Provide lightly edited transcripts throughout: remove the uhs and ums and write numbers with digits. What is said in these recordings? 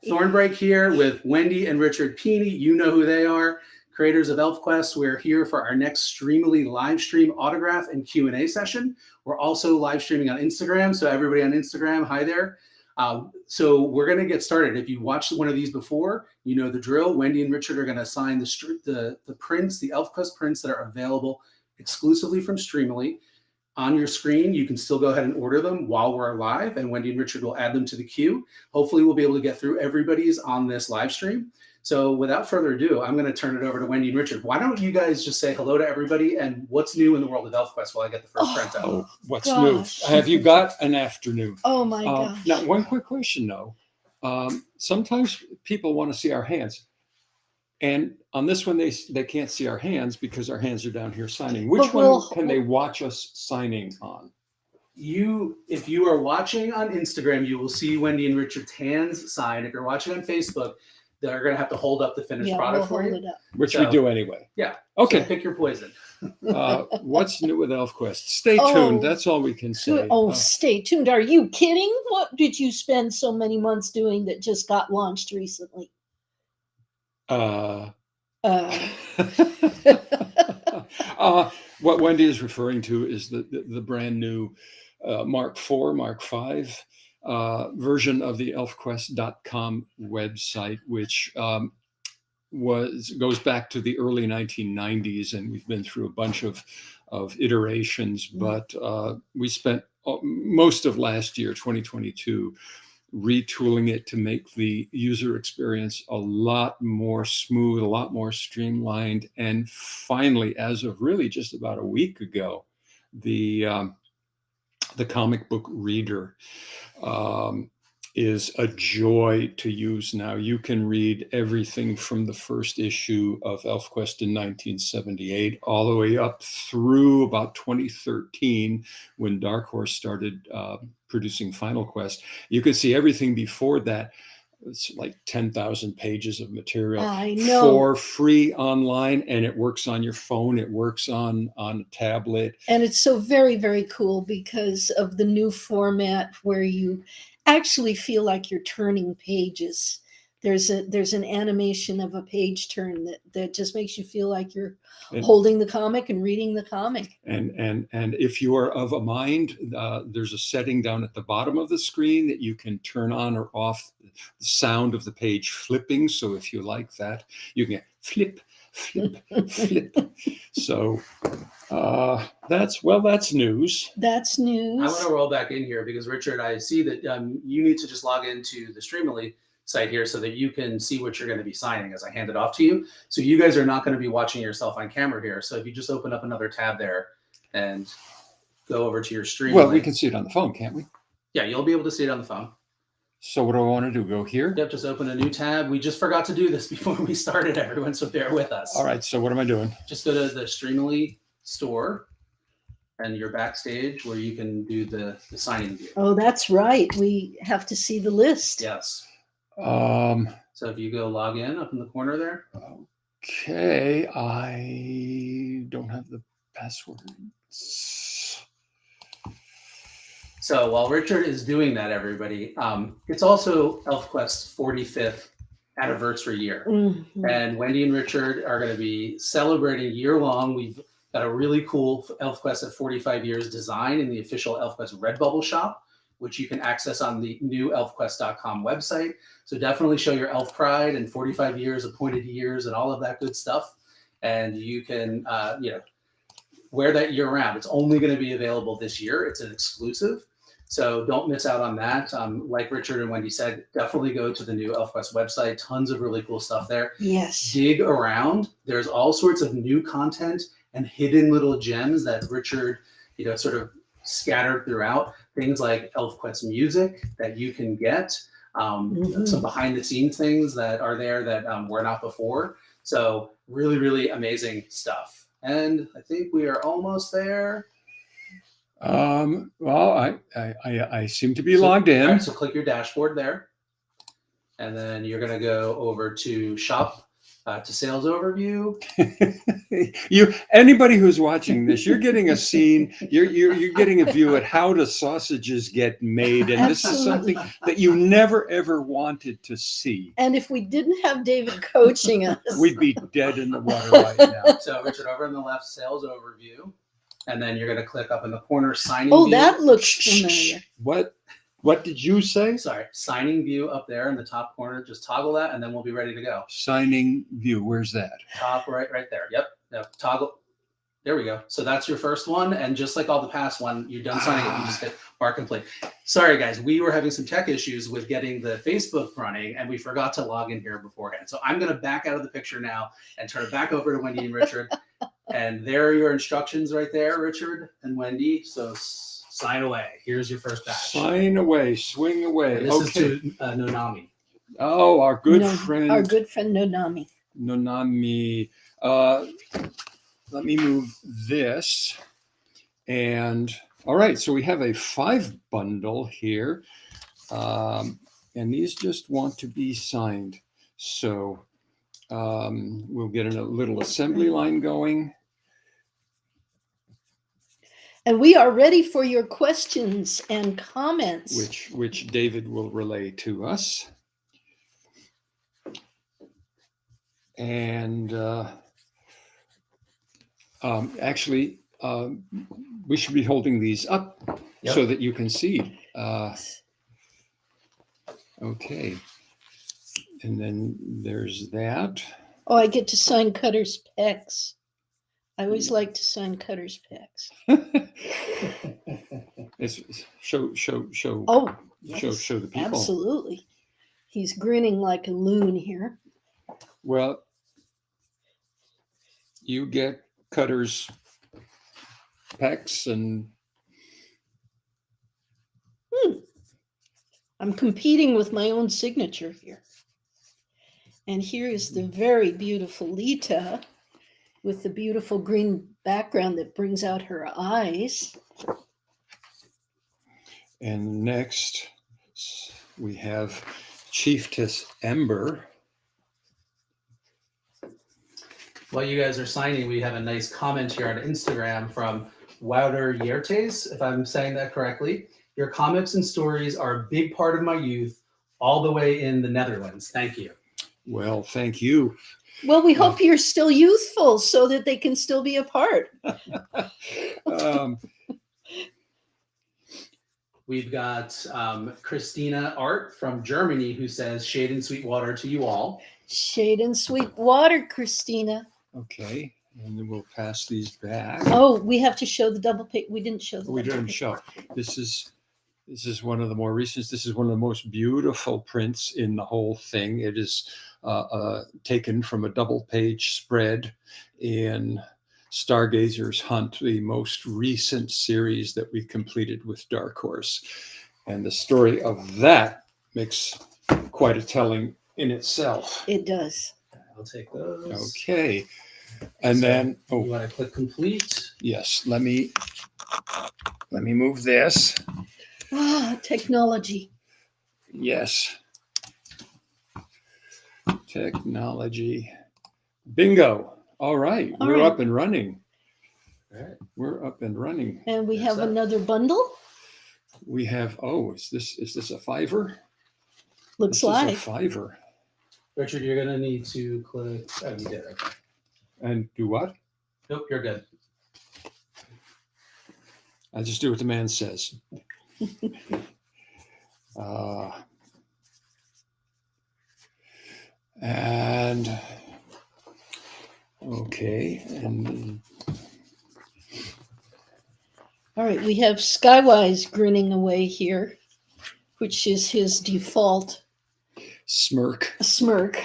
Thornbreak here with Wendi and Richard Pini. You know who they are, creators of ElfQuest. We're here for our next Streamily live stream autograph and Q&A session. We're also live streaming on Instagram, so everybody on Instagram, hi there. So we're going to get started. If you watched one of these before, you know the drill. Wendi and Richard are going to sign the prints, the ElfQuest prints that are available exclusively from Streamily. On your screen, you can still go ahead and order them while we're live, and Wendi and Richard will add them to the queue. Hopefully, we'll be able to get through everybody's on this live stream. So without further ado, I'm going to turn it over to Wendi and Richard. Why don't you guys just say hello to everybody and what's new in the world of ElfQuest while I get the first print out? Oh, what's new? Have you got an afternoon? Oh, my gosh. Now, one quick question, though. Sometimes people want to see our hands. And on this one, they can't see our hands because our hands are down here signing. Which one can they watch us signing on? If you are watching on Instagram, you will see Wendi and Richard's hands sign. If you're watching on Facebook, they're going to have to hold up the finished product for you. Which we do anyway. Yeah. Okay. So pick your poison. What's new with ElfQuest? Stay tuned. That's all we can say. Stay tuned. Are you kidding? What did you spend so many months doing that just got launched recently? What Wendi is referring to is the brand new Mark IV, Mark V version of the ElfQuest.com website, which goes back to the early 1990s, and we've been through a bunch of iterations. But we spent most of last year, 2022. Retooling it to make the user experience a lot more smooth, a lot more streamlined. And finally, as of really just about a week ago, the comic book reader is a joy to use now. You can read everything from the first issue of ElfQuest in 1978 all the way up through about 2013 when Dark Horse started producing Final Quest. You can see everything before that. It's like 10,000 pages of material for free online, and it works on your phone. It works on a tablet. And it's so very, very cool because of the new format where you actually feel like you're turning pages. There's an animation of a page turn that just makes you feel like you're holding the comic and reading the comic. And if you are of a mind, there's a setting down at the bottom of the screen that you can turn on or off the sound of the page flipping. So if you like that, you can flip, flip, flip. So that's news. That's news. I want to roll back in here because Richard, I see that you need to just log into the Streamily site here so that you can see what you're going to be signing as I hand it off to you. So you guys are not going to be watching yourself on camera here. So if you just open up another tab there and go over to your Streamily. Well, we can see it on the phone, can't we? Yeah, you'll be able to see it on the phone. So what do I want to do? Go here? Yep, just open a new tab. We just forgot to do this before we started, everyone, so bear with us. All right, so what am I doing? Just go to the Streamily store and you're backstage where you can do the signing view. Oh, that's right. We have to see the list. Yes. So if you go log in up in the corner there. Okay, I don't have the password. So while Richard is doing that, everybody, it's also ElfQuest's 45th anniversary year. Mm-hmm. And Wendi and Richard are going to be celebrating year-long. We've got a really cool ElfQuest at 45 years design in the official ElfQuest Redbubble shop, which you can access on the new ElfQuest.com website. So definitely show your elf pride and 45 years, appointed years, and all of that good stuff. And you can, wear that year round. It's only going to be available this year. It's an exclusive. So don't miss out on that. Like Richard and Wendi said, definitely go to the new ElfQuest website. Tons of really cool stuff there. Yes. Dig around. There's all sorts of new content and hidden little gems that Richard, sort of scattered throughout. Things like ElfQuest music that you can get, some behind the scenes things that are there that were not before. So really, really amazing stuff. And I think we are almost there. Well, I seem to be logged in. Right, so click your dashboard there. And then you're going to go over to shop to sales overview. Anybody who's watching this, you're getting a scene. You're getting a view at how the sausages get made, and this is something that you never ever wanted to see. And if we didn't have David coaching us, We'd be dead in the water right now. So Richard, over on the left, sales overview, and then you're going to click up in the corner, signing oh, view. that looks familiar. What did you say? Sorry, signing view up there in the top corner. Just toggle that, and then we'll be ready to go. Signing view. Where's that? Top right there. Yep. Toggle. There we go. So that's your first one, and just like all the past one, you're done signing it. You just hit mark complete. Sorry, guys, we were having some tech issues with getting the Facebook running, and we forgot to log in here beforehand. So I'm going to back out of the picture now and turn it back over to Wendi and Richard. And there are your instructions right there, Richard and Wendi. So sign away. Here's your first batch. Sign away. Swing away. And this is to Nonami. Oh, our good friend. Our good friend Nonami. Nonami. Let me move this. And all right, so we have a 5 bundle here. And these just want to be signed. So we'll get a little assembly line going. And we are ready for your questions and comments. Which David will relay to us. And actually, we should be holding these up so that you can see. Okay. And then there's that. Oh, I get to sign Cutter's pecs. I always like to sign Cutter's pecs. Show. Oh, yes, show the people. absolutely. He's grinning like a loon here. Well, you get Cutter's pecs and I'm competing with my own signature here. And here is the very beautiful Lita with the beautiful green background that brings out her eyes. And next we have Chiefess Ember. While you guys are signing, we have a nice comment here on Instagram from Wouter Yertes, if I'm saying that correctly. Your comics and stories are a big part of my youth, all the way in the Netherlands. Thank you. Well, thank you. Well, we hope you're still youthful so that they can still be apart. We've got Christina Art from Germany who says, shade and sweet water to you all. Shade and sweet water, Christina. Okay, and then we'll pass these back. Oh, we have to show the double page. We didn't show the We double didn't page. show. This is one of the more recent. This is one of the most beautiful prints in the whole thing. It is taken from a double page spread in Stargazer's Hunt, the most recent series that we completed with Dark Horse. And the story of that makes quite a telling in itself. It does. I'll take those. Okay. And So then, you want to click complete? yes, let me move this. Ah, technology. Yes. Technology. Bingo. All right. All We're right. up and running. All right. We're up and running. And we Yes, have sir. another bundle. We have, is this a $5? Looks This is like. a $5. Richard, you're going to need to click. Oh, you did. Okay. And do what? Nope, you're good. I just do what the man says. And okay, and All right, we have Skywise grinning away here, which is his default smirk, smirk.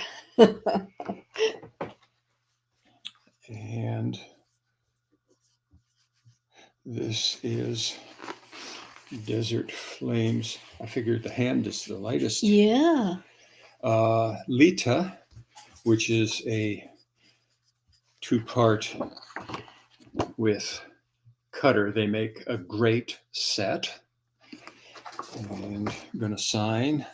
and this is Desert Flames. I figured the hand is the lightest. Yeah. Lita, which is a 2-part with Cutter. They make a great set. And I'm going to sign.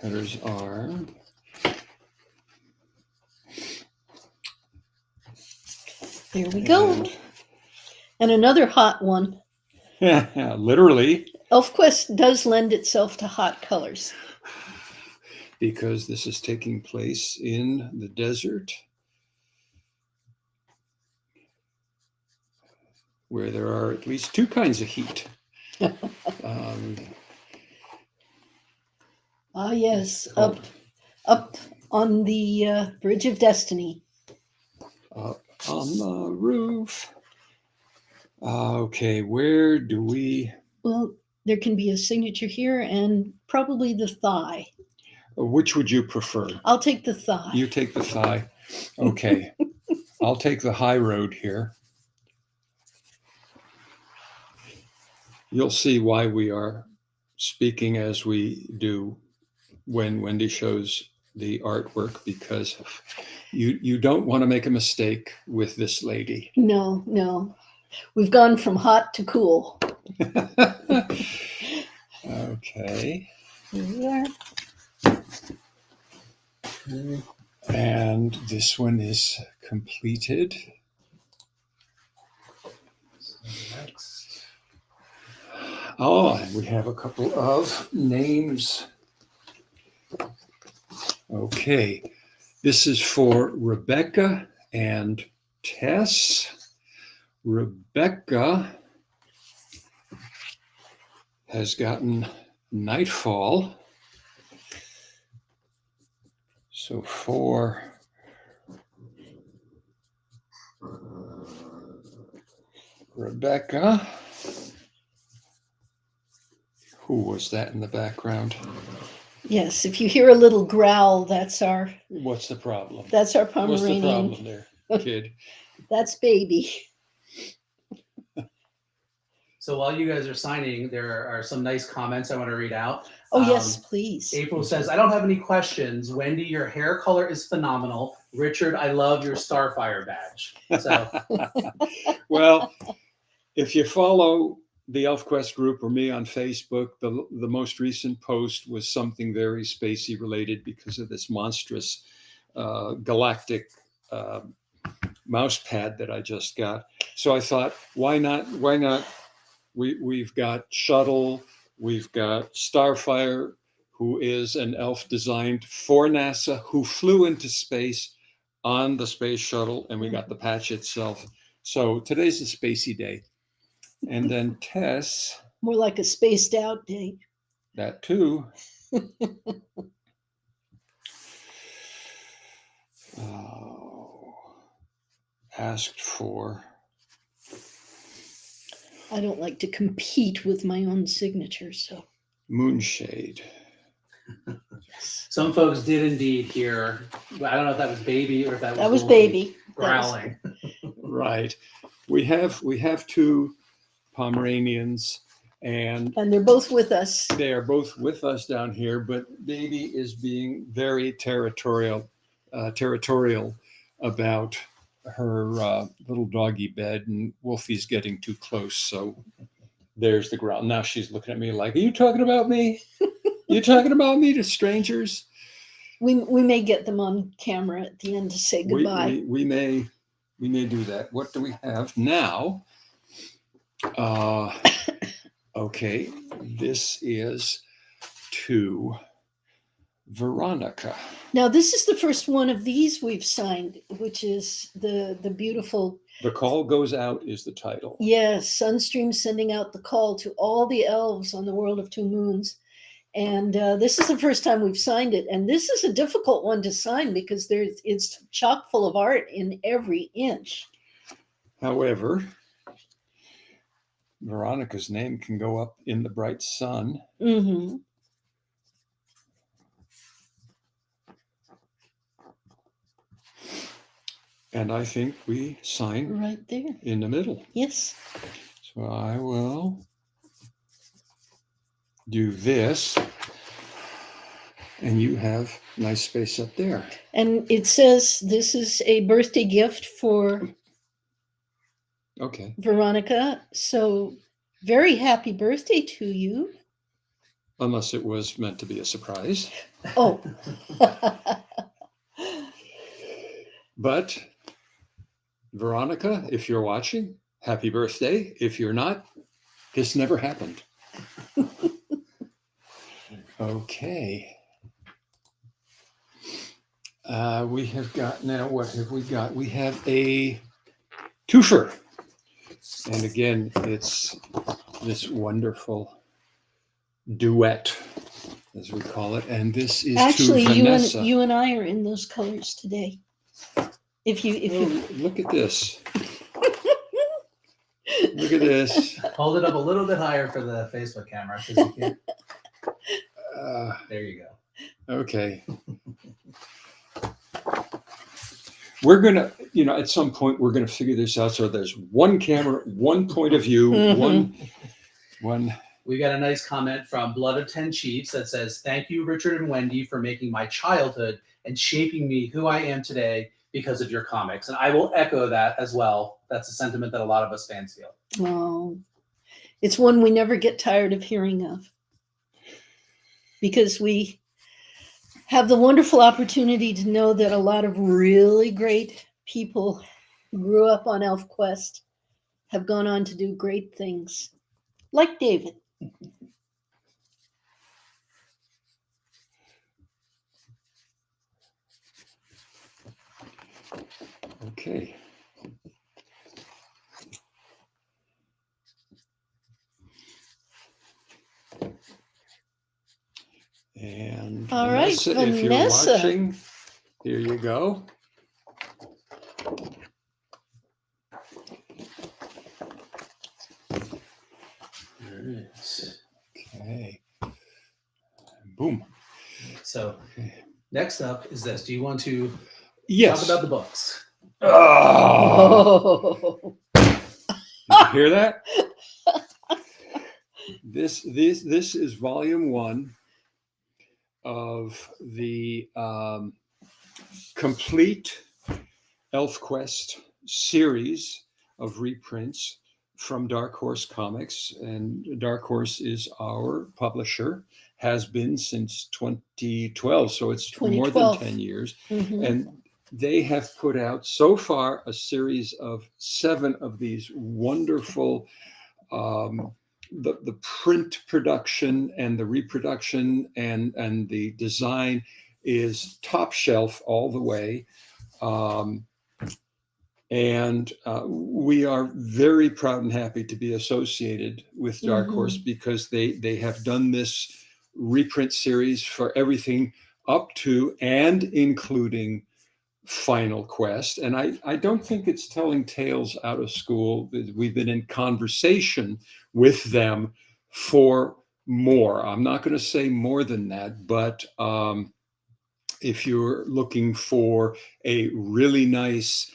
letters are. There we go. And another hot one. Literally. ElfQuest does lend itself to hot colors. Because this is taking place in the desert, where there are at least two kinds of heat. Yes, up on the Bridge of Destiny. Up on the roof. Okay, where do we? Well, there can be a signature here and probably the thigh. Which would you prefer? I'll take the thigh. You take the thigh. Okay. I'll take the high road here. You'll see why we are speaking as we do when Wendy shows the artwork, because you don't want to make a mistake with this lady. No. We've gone from hot to cool. Okay. Here we are. And this one is completed. Next. Oh, and we have a couple of names. Okay. This is for Rebecca and Tess. Rebecca has gotten Nightfall. So for Rebecca, who was that in the background? Yes, if you hear a little growl, that's our What's the problem? Pomeranian. What's the problem there, kid? That's Baby. So while you guys are signing, there are some nice comments I want to read out. Oh, yes, please. April says, I don't have any questions. Wendy, your hair color is phenomenal. Richard, I love your Starfire badge. So Well, if you follow the ElfQuest group or me on Facebook, the most recent post was something very spacey related because of this monstrous galactic mouse pad that I just got. So I thought, why not? We've got Shuttle, we've got Starfire, who is an elf designed for NASA, who flew into space on the space shuttle, and we got the patch itself. So today's a spacey day. And then Tess. More like a spaced out day. That too. Asked for. I don't like to compete with my own signature, so. Moonshade. Yes. some folks did indeed hear, I don't know if that was Baby or if that was the Baby. growling. Right. We have two Pomeranians, and they're both with us. they are both with us down here, but Baby is being very territorial about her little doggy bed, and Wolfie's getting too close. So there's the growl. Now she's looking at me like, are you talking about me? You talking about me to strangers? We may get them on camera at the end to say goodbye. We may do that. What do we have now? Okay, this is to Veronica. Now, this is the first one of these we've signed, which is the beautiful. The Call Goes Out is the title. Yes, Sunstream sending out the call to all the elves on the world of two moons. And this is the first time we've signed it. And this is a difficult one to sign because it's chock full of art in every inch. However, Veronica's name can go up in the bright sun. Mm-hmm. And I think we sign Right there. in the middle. Yes. So I will do this. And you have nice space up there. And it says this is a birthday gift for Okay. Veronica. So very happy birthday to you. unless it was meant to be a surprise. Oh. But Veronica, if you're watching, happy birthday. If you're not, this never happened. Okay. We have got now, what have we got? We have a twofer. And again, it's this wonderful duet, as we call it. And this is Actually, to Vanessa. you and I are in those colors today. If you Look at this. Look at this. Hold it up a little bit higher for the Facebook camera, because you can't. There you go. Okay. We're going to, at some point, we're going to figure this out. So there's one camera, one point of view, one. We got a nice comment from Blood of 10 Chiefs that says, "Thank you, Richard and Wendy, for making my childhood and shaping me who I am today because of your comics." And I will echo that as well. That's a sentiment that a lot of us fans feel. Oh, it's one we never get tired of hearing of, because we have the wonderful opportunity to know that a lot of really great people who grew up on ElfQuest have gone on to do great things, like David. Okay. And all right, Vanessa, if you're watching, here you go. There it is. Okay. Boom. So next up is this. Do you want to Yes. talk about the books? Oh. Did you hear that? This is volume 1 of the complete ElfQuest series of reprints from Dark Horse Comics. And Dark Horse is our publisher, has been since 2012. So it's 2012. more than 10 years. Mm-hmm. And they have put out so far a series of 7 of these wonderful, the print production and the reproduction and the design is top shelf all the way. And we are very proud and happy to be associated with Dark Horse, because they have done this reprint series for everything up to and including Final Quest. And I don't think it's telling tales out of school. We've been in conversation with them for more. I'm not going to say more than that, but if you're looking for a really nice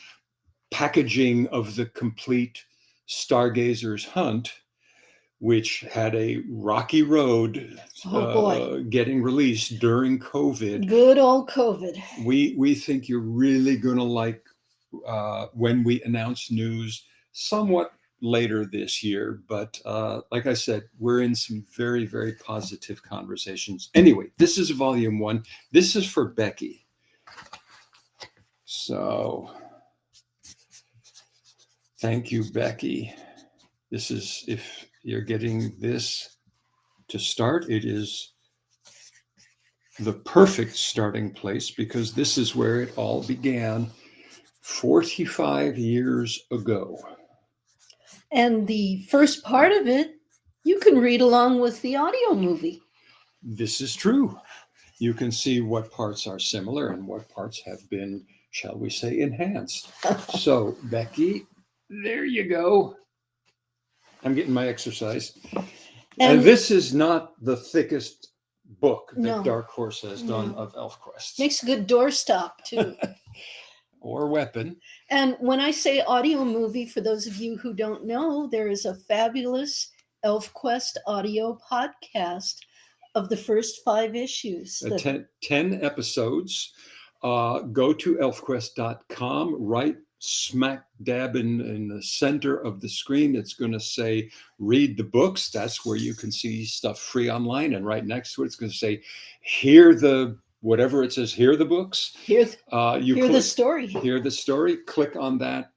packaging of the complete Stargazer's Hunt, which had a rocky road getting released during COVID. Good old COVID. We think you're really going to like when we announce news somewhat later this year. But like I said, we're in some very, very positive conversations. Anyway, this is volume 1. This is for Becky. So thank you, Becky. This is, if you're getting this to start, it is the perfect starting place, because this is where it all began 45 years ago. And the first part of it, you can read along with the audio movie. This is true. You can see what parts are similar and what parts have been, shall we say, enhanced. So, Becky, there you go. I'm getting my exercise. And this is not the thickest book that Dark Horse has done of ElfQuest. Makes a good doorstop, too. Or weapon. And when I say audio movie, for those of you who don't know, there is a fabulous ElfQuest audio podcast of the first 5 issues. 10 episodes. Go to elfquest.com, right smack dab in the center of the screen, it's going to say read the books. That's where you can see stuff free online. And right next to it, it's going to say hear the whatever it says, hear the books. Hear You the story. Hear the story. Click on that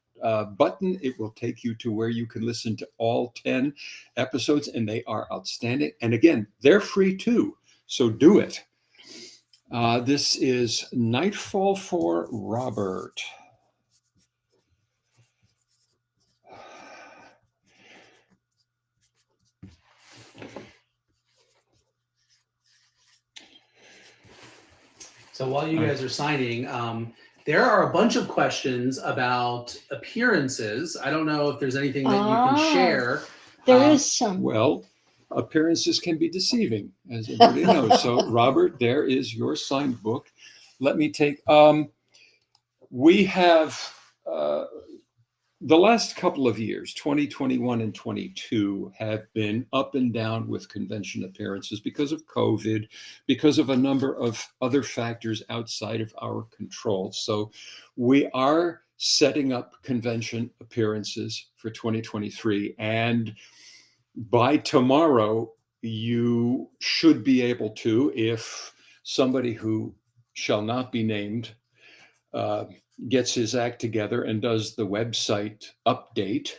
button. It will take you to where you can listen to all 10 episodes, and they are outstanding. And again, they're free too. So do it. This is Nightfall for Robert. So while you guys are signing, there are a bunch of questions about appearances. I don't know if there's anything that you can share. There is some. Well, appearances can be deceiving, as everybody knows. So, Robert, there is your signed book. Let me take. We have the last couple of years, 2021 and 22, have been up and down with convention appearances because of COVID, because of a number of other factors outside of our control. So we are setting up convention appearances for 2023. And by tomorrow, you should be able to, if somebody who shall not be named gets his act together and does the website update.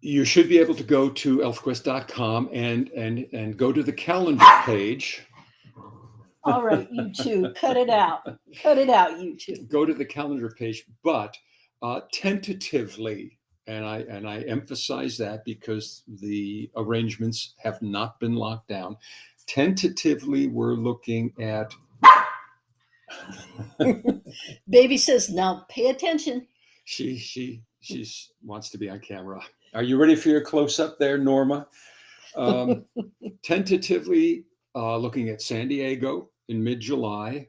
You should be able to go to ElfQuest.com and go to the calendar page. All right, you two, cut it out. Cut it out, you two. Go to the calendar page, but tentatively, and I emphasize that because the arrangements have not been locked down. Tentatively, we're looking at. Baby says, "Now pay attention." She wants to be on camera. Are you ready for your close up there, Norma? Tentatively, looking at San Diego in mid-July.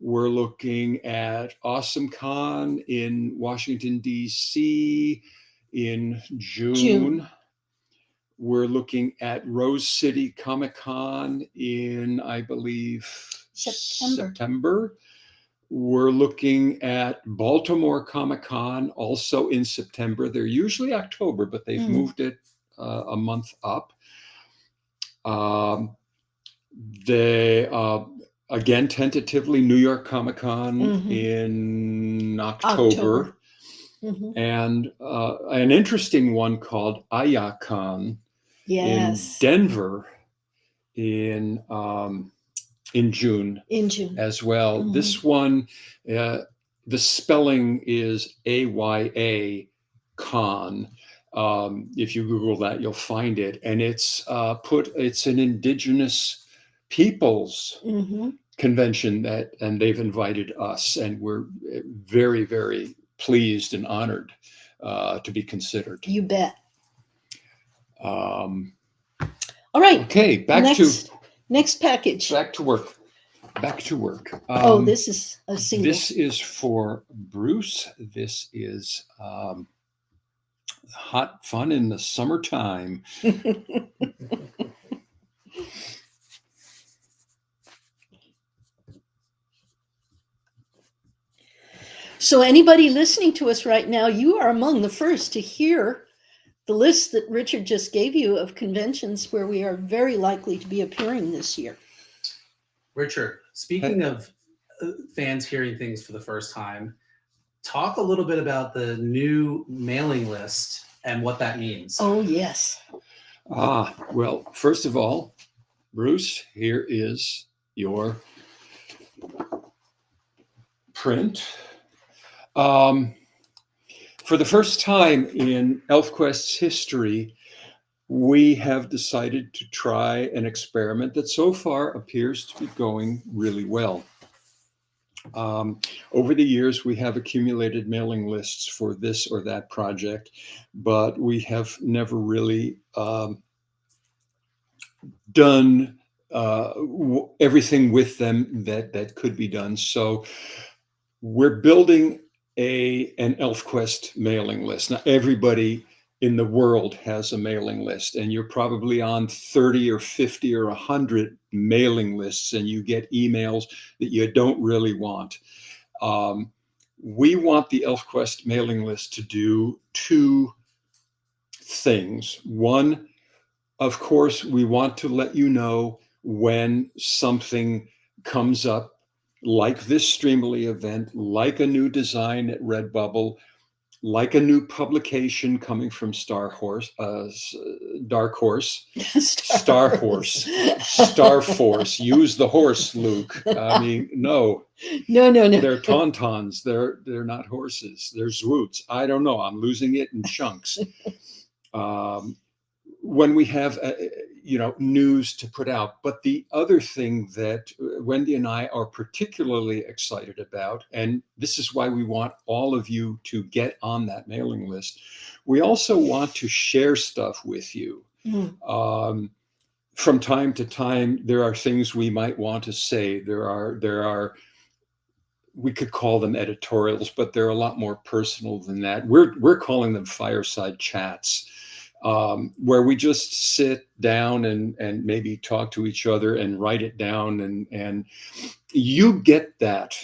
We're looking at Awesome Con in Washington D.C. in June. We're looking at Rose City Comic Con in, I believe, September. We're looking at Baltimore Comic Con also in September. They're usually October, but they've moved it a month up. Again, tentatively, New York Comic Con in October. And an interesting one called AyaCon in Denver in June. As well. This one, the spelling is AYA Con. If you Google that, you'll find it, and it's an indigenous peoples convention and they've invited us, and we're very, very pleased and honored to be considered. You bet. All right. Okay, next package. Back to work. This is a single. This is for Bruce. This is hot fun in the summertime. So anybody listening to us right now, you are among the first to hear the list that Richard just gave you of conventions where we are very likely to be appearing this year. Richard, speaking of fans hearing things for the first time, talk a little bit about the new mailing list and what that means. Oh, yes. Well, first of all, Bruce, here is your print. For the first time in ElfQuest's history, we have decided to try an experiment that so far appears to be going really well. Over the years, we have accumulated mailing lists for this or that project, but we have never really done everything with them that could be done. So we're building an ElfQuest mailing list. Now, everybody in the world has a mailing list, and you're probably on 30 or 50 or 100 mailing lists, and you get emails that you don't really want. We want the ElfQuest mailing list to do two things. One, of course, we want to let you know when something comes up, like this Streamily event, like a new design at Redbubble, like a new publication coming from Dark Horse, Star Force. Use the horse, Luke. I mean, no. No. They're tauntauns. They're not horses. They're zwoots. I don't know. I'm losing it in chunks. When we have news to put out. But the other thing that Wendi and I are particularly excited about, and this is why we want all of you to get on that mailing list, we also want to share stuff with you. From time to time, there are things we might want to say. There are we could call them editorials, but they're a lot more personal than that. We're calling them fireside chats. Where we just sit down and maybe talk to each other and write it down, and you get that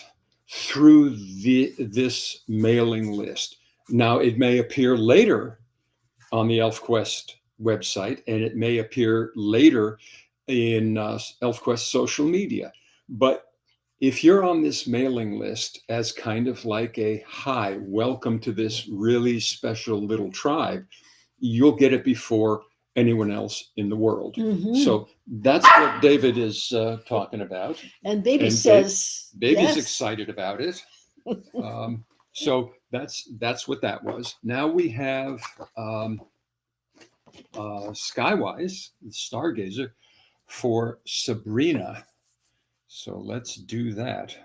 through this mailing list. Now, it may appear later on the ElfQuest website, and it may appear later in ElfQuest social media. But if you're on this mailing list as kind of like a hi, welcome to this really special little tribe, you'll get it before anyone else in the world. So that's what David is talking about. And Baby says, Baby's yes. excited about it. So that's what that was. Now we have Skywise, the Stargazer, for Sabrina. So let's do that.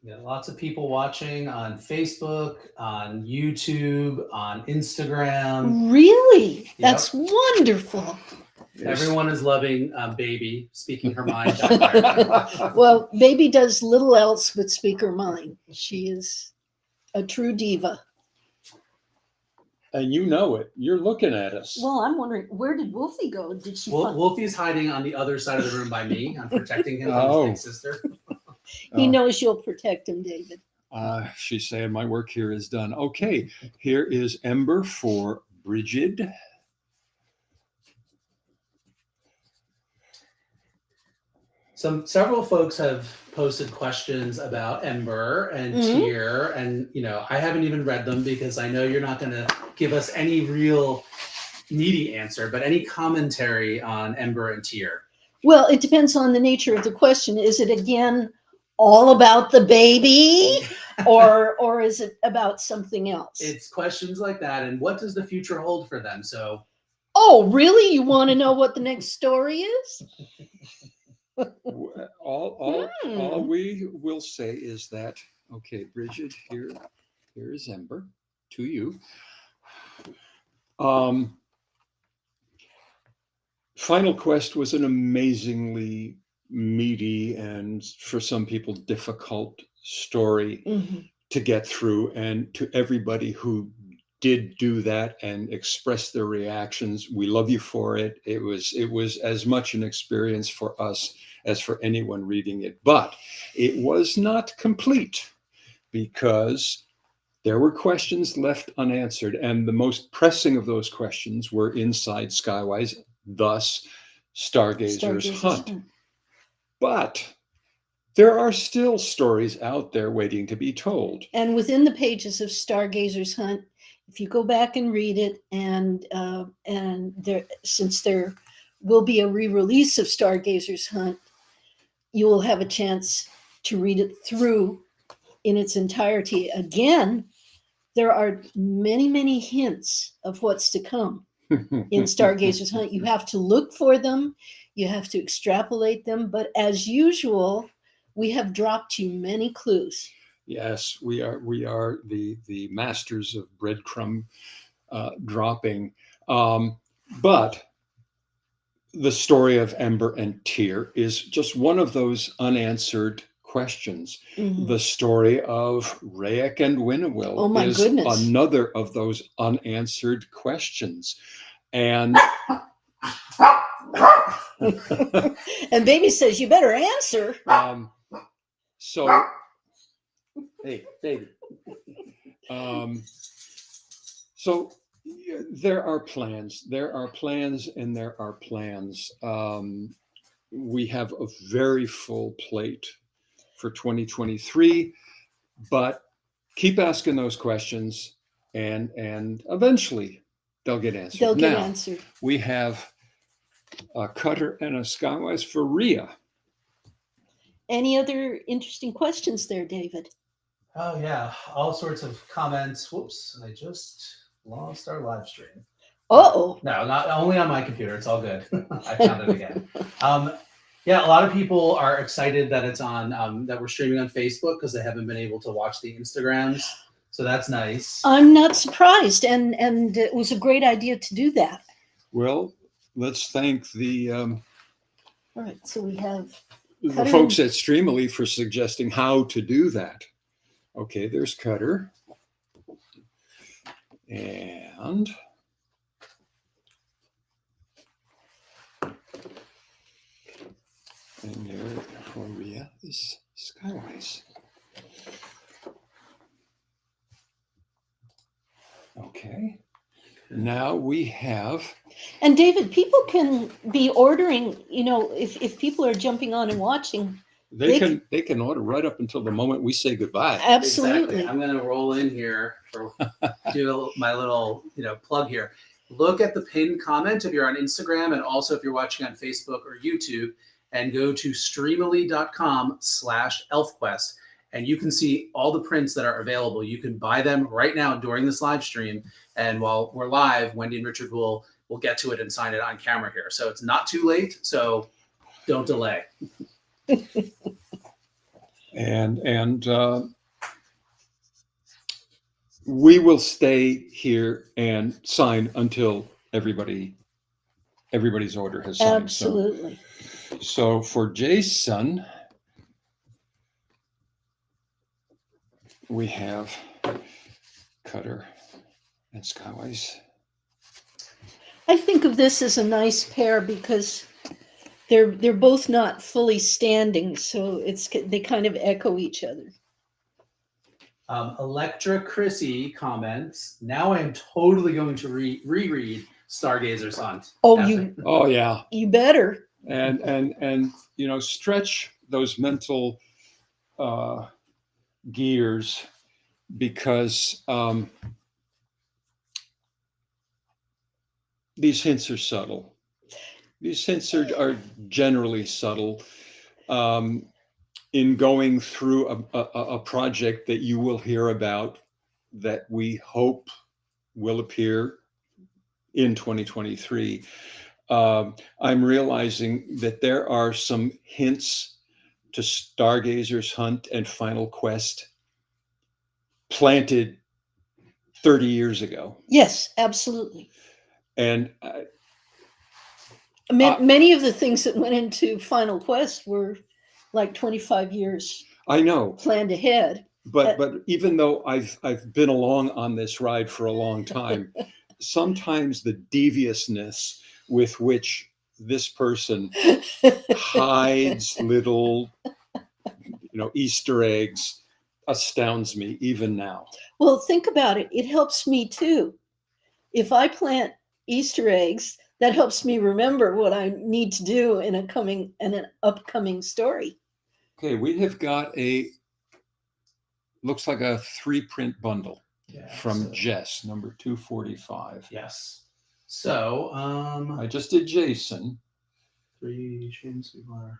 Yeah, lots of people watching on Facebook, on YouTube, on Instagram. Really? Yep. That's wonderful. Everyone is loving Baby speaking her mind down there. Well, Baby does little else but speak her mind. She is a true diva. And you know it. You're looking at us. Well, I'm wondering, where did Wolfie go? Did she find... Wolfie's hiding on the other side of the room by me. I'm protecting him from his big sister. He knows you'll protect him, David. She's saying my work here is done. Okay, here is Ember for Bridget. Several folks have posted questions about Ember and Tyr, and I haven't even read them because I know you're not going to give us any real meaty answer, but any commentary on Ember and Tyr? Well, it depends on the nature of the question. Is it again all about the baby, or is it about something else? It's questions like that, and what does the future hold for them? So, oh, really? You want to know what the next story is? All we will say is that, okay, Bridget, here is Ember to you. Final Quest was an amazingly meaty and, for some people, difficult story to get through, and to everybody who did do that and express their reactions, we love you for it. It was as much an experience for us as for anyone reading it, but it was not complete because there were questions left unanswered, and the most pressing of those questions were inside Skywise, thus Stargazer's Hunt. But there are still stories out there waiting to be told. And within the pages of Stargazer's Hunt, if you go back and read it, and since there will be a re-release of Stargazer's Hunt, you will have a chance to read it through in its entirety. Again, there are many, many hints of what's to come in Stargazer's Hunt. You have to look for them. You have to extrapolate them. But as usual, we have dropped you many clues. Yes, we are the masters of breadcrumb dropping. But the story of Ember and Tyr is just one of those unanswered questions. Mhm. The story of Rhea and Winnewill Oh my is goodness. another of those unanswered questions. And And baby says, you better answer. so, hey, baby. So there are plans. There are plans, and there are plans. We have a very full plate for 2023, but keep asking those questions, and eventually they'll get answered. They'll get Now, answered. we have a cutter and a skywise for Rhea. Any other interesting questions there, David? Oh yeah, all sorts of comments. Whoops, and I just lost our live stream. Uh-oh. No, not only on my computer. It's all good. I found it again. Yeah, a lot of people are excited that it's on that we're streaming on Facebook because they haven't been able to watch the Instagrams. So that's nice. I'm not surprised, and it was a great idea to do that. Well, let's thank the All right, so we have folks at Streamily for suggesting how to do that. Okay, there's Cutter. And there for Rhea is Skywise. Okay. Now we have. And David, people can be ordering, if people are jumping on and watching. They can order right up until the moment we say goodbye. Absolutely. Exactly. I'm going to roll in here for my little plug here. Look at the pinned comment if you're on Instagram, and also if you're watching on Facebook or YouTube, and go to streamily.com/ElfQuest, and you can see all the prints that are available. You can buy them right now during this live stream, and while we're live, Wendi and Richard will get to it and sign it on camera here. So it's not too late. So don't delay. And we will stay here and sign until everybody's order has signed. Absolutely. So for Jason, we have Cutter and Skywise. I think of this as a nice pair because they're both not fully standing, so they kind of echo each other. Electra Chrissy comments, now I am totally going to reread Stargazer's Hunt. Oh yeah. You better. And stretch those mental gears, because these hints are subtle. These hints are generally subtle in going through a project that you will hear about that we hope will appear in 2023. I'm realizing that there are some hints to Stargazer's Hunt and Final Quest planted 30 years ago. Yes, absolutely. And many of the things that went into Final Quest were like 25 years. I know. Planned ahead. But even though I've been along on this ride for a long time, sometimes the deviousness with which this person hides little, Easter eggs astounds me even now. Well, think about it. It helps me too. If I plant Easter eggs, that helps me remember what I need to do in an upcoming story. Okay, we have got looks like a 3-print bundle from Jess, number 245. Yes. So I just did Jason. 3 chains we are.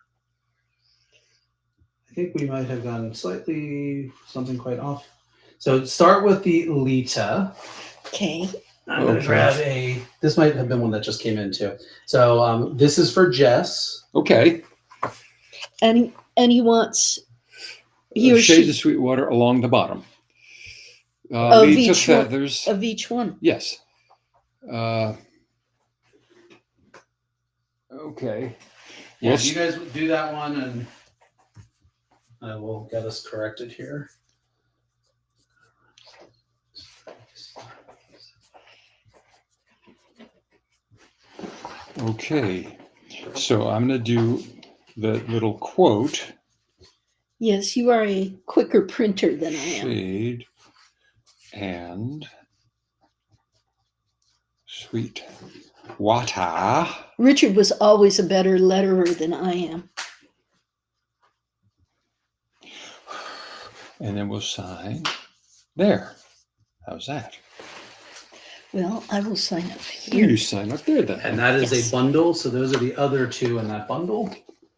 I think we might have gone something quite off. So start with the Lita. Okay. I'm going to grab this might have been one that just came in too. So this is for Jess. Okay. And he wants shades of sweet water along the bottom. Of Leads of each feathers. Of each one. Yes. Okay. Yeah, Well, you guys do that one, and I will get us corrected here. okay. So I'm going to do the little quote. Yes, you are a quicker printer than I am. Shade and sweet water. Richard was always a better letterer than I am. And then we'll sign there. How's that? Well, I will sign up here. You sign up there then. And that is Yes. a bundle. So those are the other two in that bundle.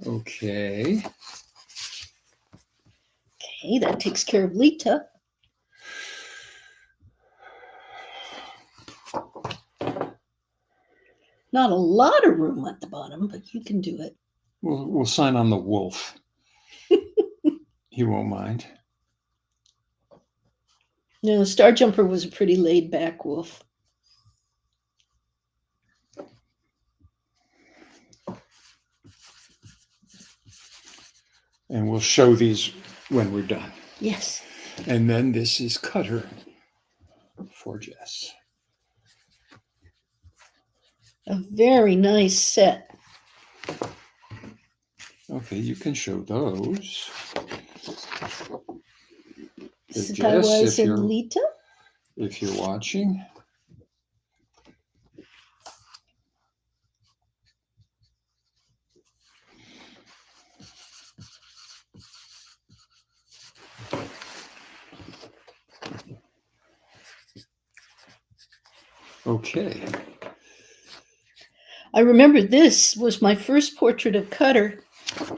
Okay. Okay, that takes care of Lita. Not a lot of room at the bottom, but you can do it. We'll sign on the wolf. He won't mind. No, Star Jumper was a pretty laid back wolf. And we'll show these when we're done. Yes. And then this is Cutter for Jess. A very nice set. Okay, you can show those. That Jess, was if in you're- Lita. If you're watching. Okay. I remember this was my first portrait of Cutter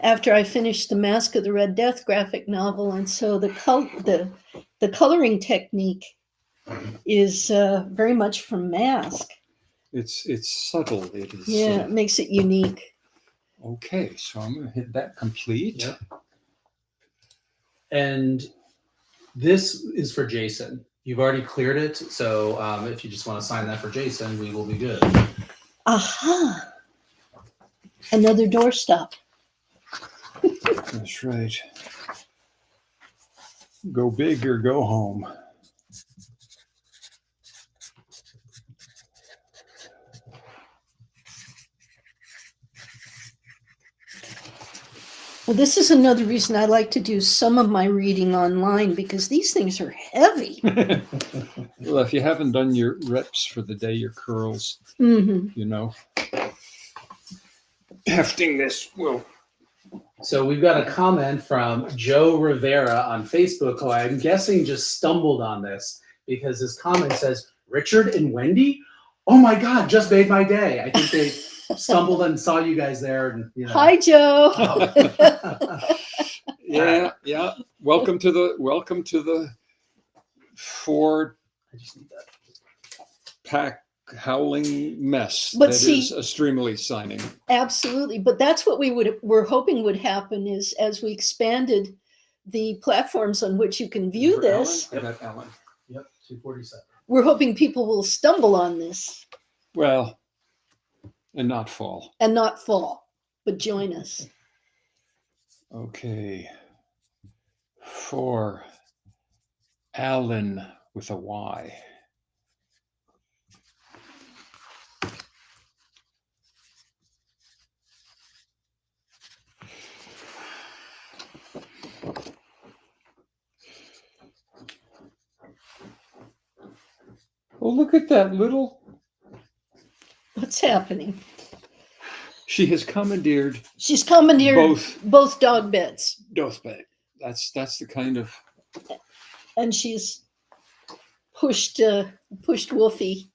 after I finished the Mask of the Red Death graphic novel, and so the coloring technique is very much from Mask. It's subtle. It is. Yeah, it makes it unique. Okay, so I'm going to hit that complete. Yep. And this is for Jason. You've already cleared it, so if you just want to sign that for Jason, we will be good. Aha! Another doorstop. That's right. Go big or go home. Well, this is another reason I like to do some of my reading online, because these things are heavy. Well, if you haven't done your reps for the day, your curls, Hmm. you know, hefting this will. So we've got a comment from Joe Rivera on Facebook, who I'm guessing just stumbled on this because his comment says, Richard and Wendy? Oh my God, just made my day. I think they stumbled and saw you guys there. And, you know. Hi, Joe. Yeah. Welcome to the 4-pack howling mess But that see- is a Streamily signing. Absolutely. But that's what we're hoping would happen is as we expanded the platforms on which you can view For this, Alan? I got Alan. Yep, 247. we're hoping people will stumble on this Well, and not fall. and not fall, but join us. Okay. For Alan with a Y. Well, look at that little. What's happening? She has commandeered She's commandeered both dog beds, both bed. That's the kind of. and she's pushed Wolfie.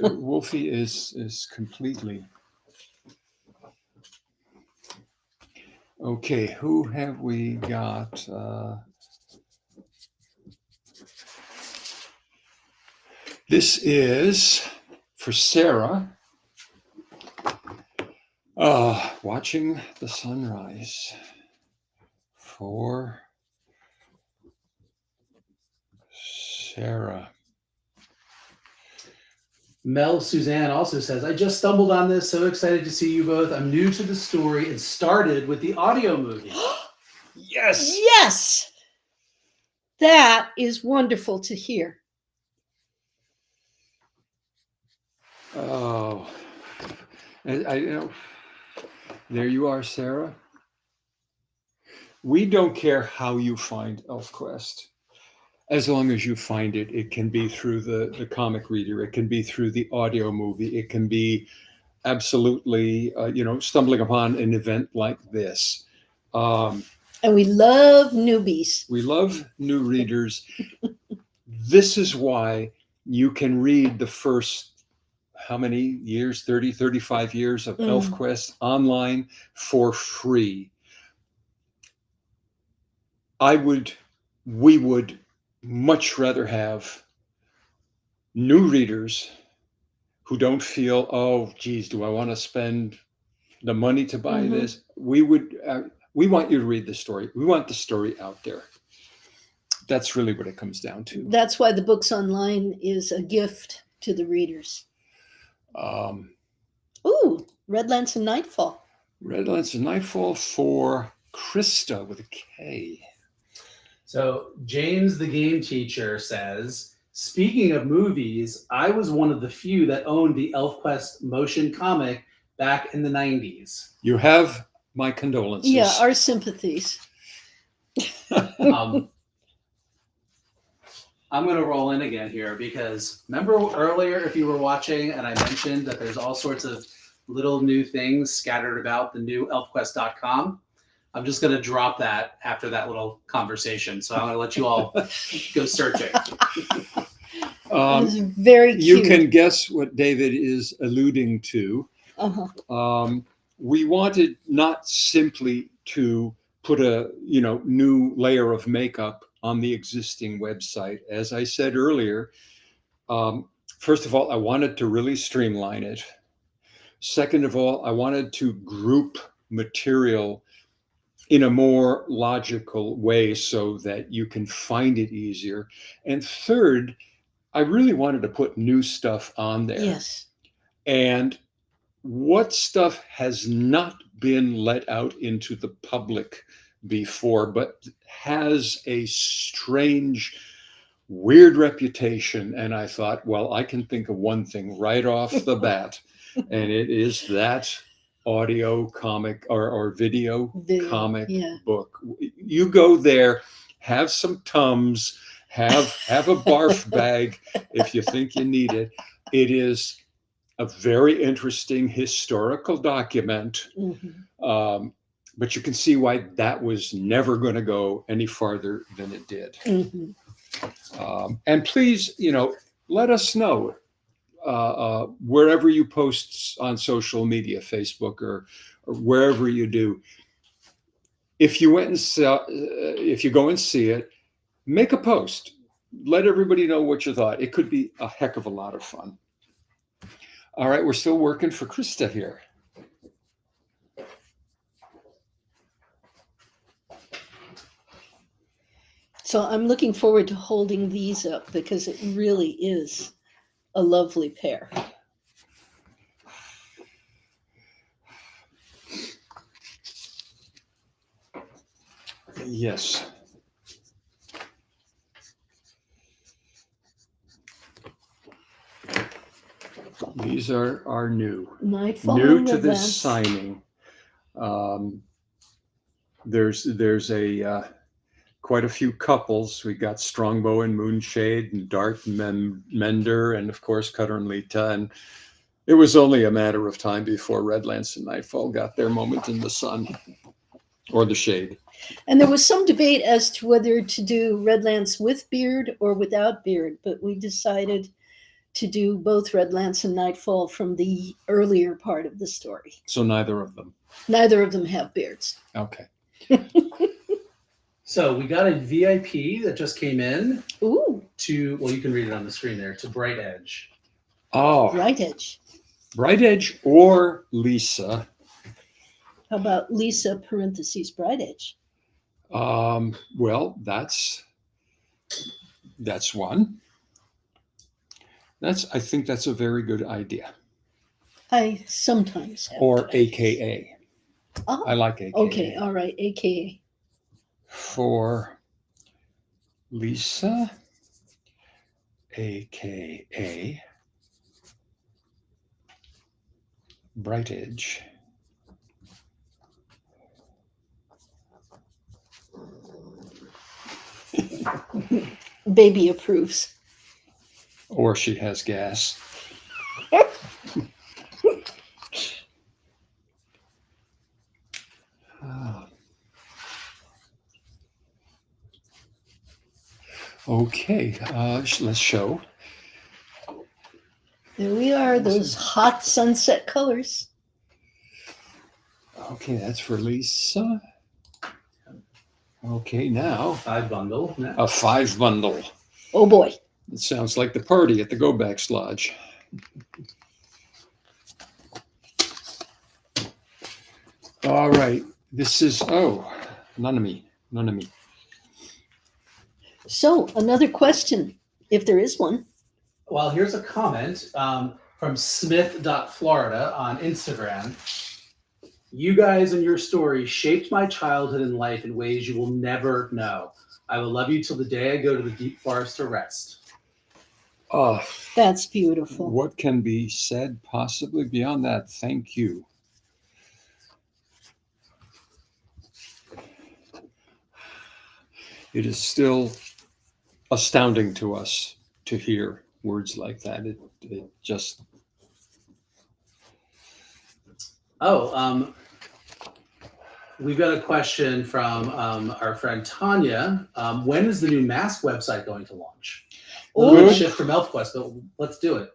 Wolfie is completely. Okay, who have we got? This is for Sarah. Watching the sunrise. For Sarah. Mel Suzanne also says, I just stumbled on this. So excited to see you both. I'm new to the story and started with the audio movie. Yes. Yes. That is wonderful to hear. Oh, and there you are, Sarah. We don't care how you find ElfQuest. As long as you find it, it can be through the comic reader, it can be through the audio movie, it can be absolutely, stumbling upon an event like this. And we love newbies. We love new readers. This is why you can read the first, how many years, 30, 35 years of ElfQuest online for free. We would much rather have new readers who don't feel, oh, geez, do I want to spend the money to buy this? We want you to read the story. We want the story out there. That's really what it comes down to. That's why the books online is a gift to the readers. Ooh, Red Lance and Nightfall. Red Lance and Nightfall for Krista with a K. So James, the game teacher, says, speaking of movies, I was one of the few that owned the ElfQuest motion comic back in the 90s. You have my condolences. Yeah, our sympathies. I'm going to roll in again here because remember earlier, if you were watching, and I mentioned that there's all sorts of little new things scattered about the new ElfQuest.com. I'm just going to drop that after that little conversation. So I'm going to let you all go searching. It's very cute. You can guess what David is alluding to. We wanted not simply to put a new layer of makeup on the existing website. As I said earlier, first of all, I wanted to really streamline it. Second of all, I wanted to group material in a more logical way so that you can find it easier. And third, I really wanted to put new stuff on there. Yes. And what stuff has not been let out into the public before, but has a strange, weird reputation. And I thought, well, I can think of one thing right off the bat, and it is that audio comic or video comic book. You go there, have some Tums, have a barf bag if you think you need it. It is a very interesting historical document. But you can see why that was never going to go any farther than it did. And please, let us know wherever you post on social media, Facebook or wherever you do. If you if you go and see it, make a post. Let everybody know what you thought. It could be a heck of a lot of fun. All right, we're still working for Krista here. So I'm looking forward to holding these up because it really is a lovely pair. Yes. These are new. Nightfall New to this signing. There's quite a few couples. We got Strongbow and Moonshade and Darth Mender and of course Cutter and Lita. And it was only a matter of time before Red Lance and Nightfall got their moment in the sun or the shade. And there was some debate as to whether to do Red Lance with beard or without beard, but we decided to do both Red Lance and Nightfall from the earlier part of the story. So neither of them. Neither of them have beards. Okay. So we got a VIP that just came in. Ooh. Well, you can read it on the screen there, to Bright Edge. Oh. Bright Edge. Bright Edge or Lisa. How about Lisa parentheses Bright Edge? Well, that's one. I think that's a very good idea. I sometimes have. Or good ideas. AKA. Oh, I like AKA. okay, all right, AKA. For Lisa, AKA Bright Edge. Baby approves. Or she has gas. Okay, let's show. There we are, those hot sunset colors. Okay, that's for Lisa. Okay, now 5 bundle. a 5 bundle. Oh boy. It sounds like the party at the Go Backs Lodge. All right, this is, none of me. So another question, if there is one. Well, here's a comment from Smith.Florida on Instagram. You guys and your story shaped my childhood and life in ways you will never know. I will love you till the day I go to the deep forest to rest. That's beautiful. What can be said possibly beyond that? Thank you. It is still astounding to us to hear words like that. It just. We've got a question from our friend Tanya. When is the new mask website going to launch? A little bit of shift from ElfQuest, but let's do it.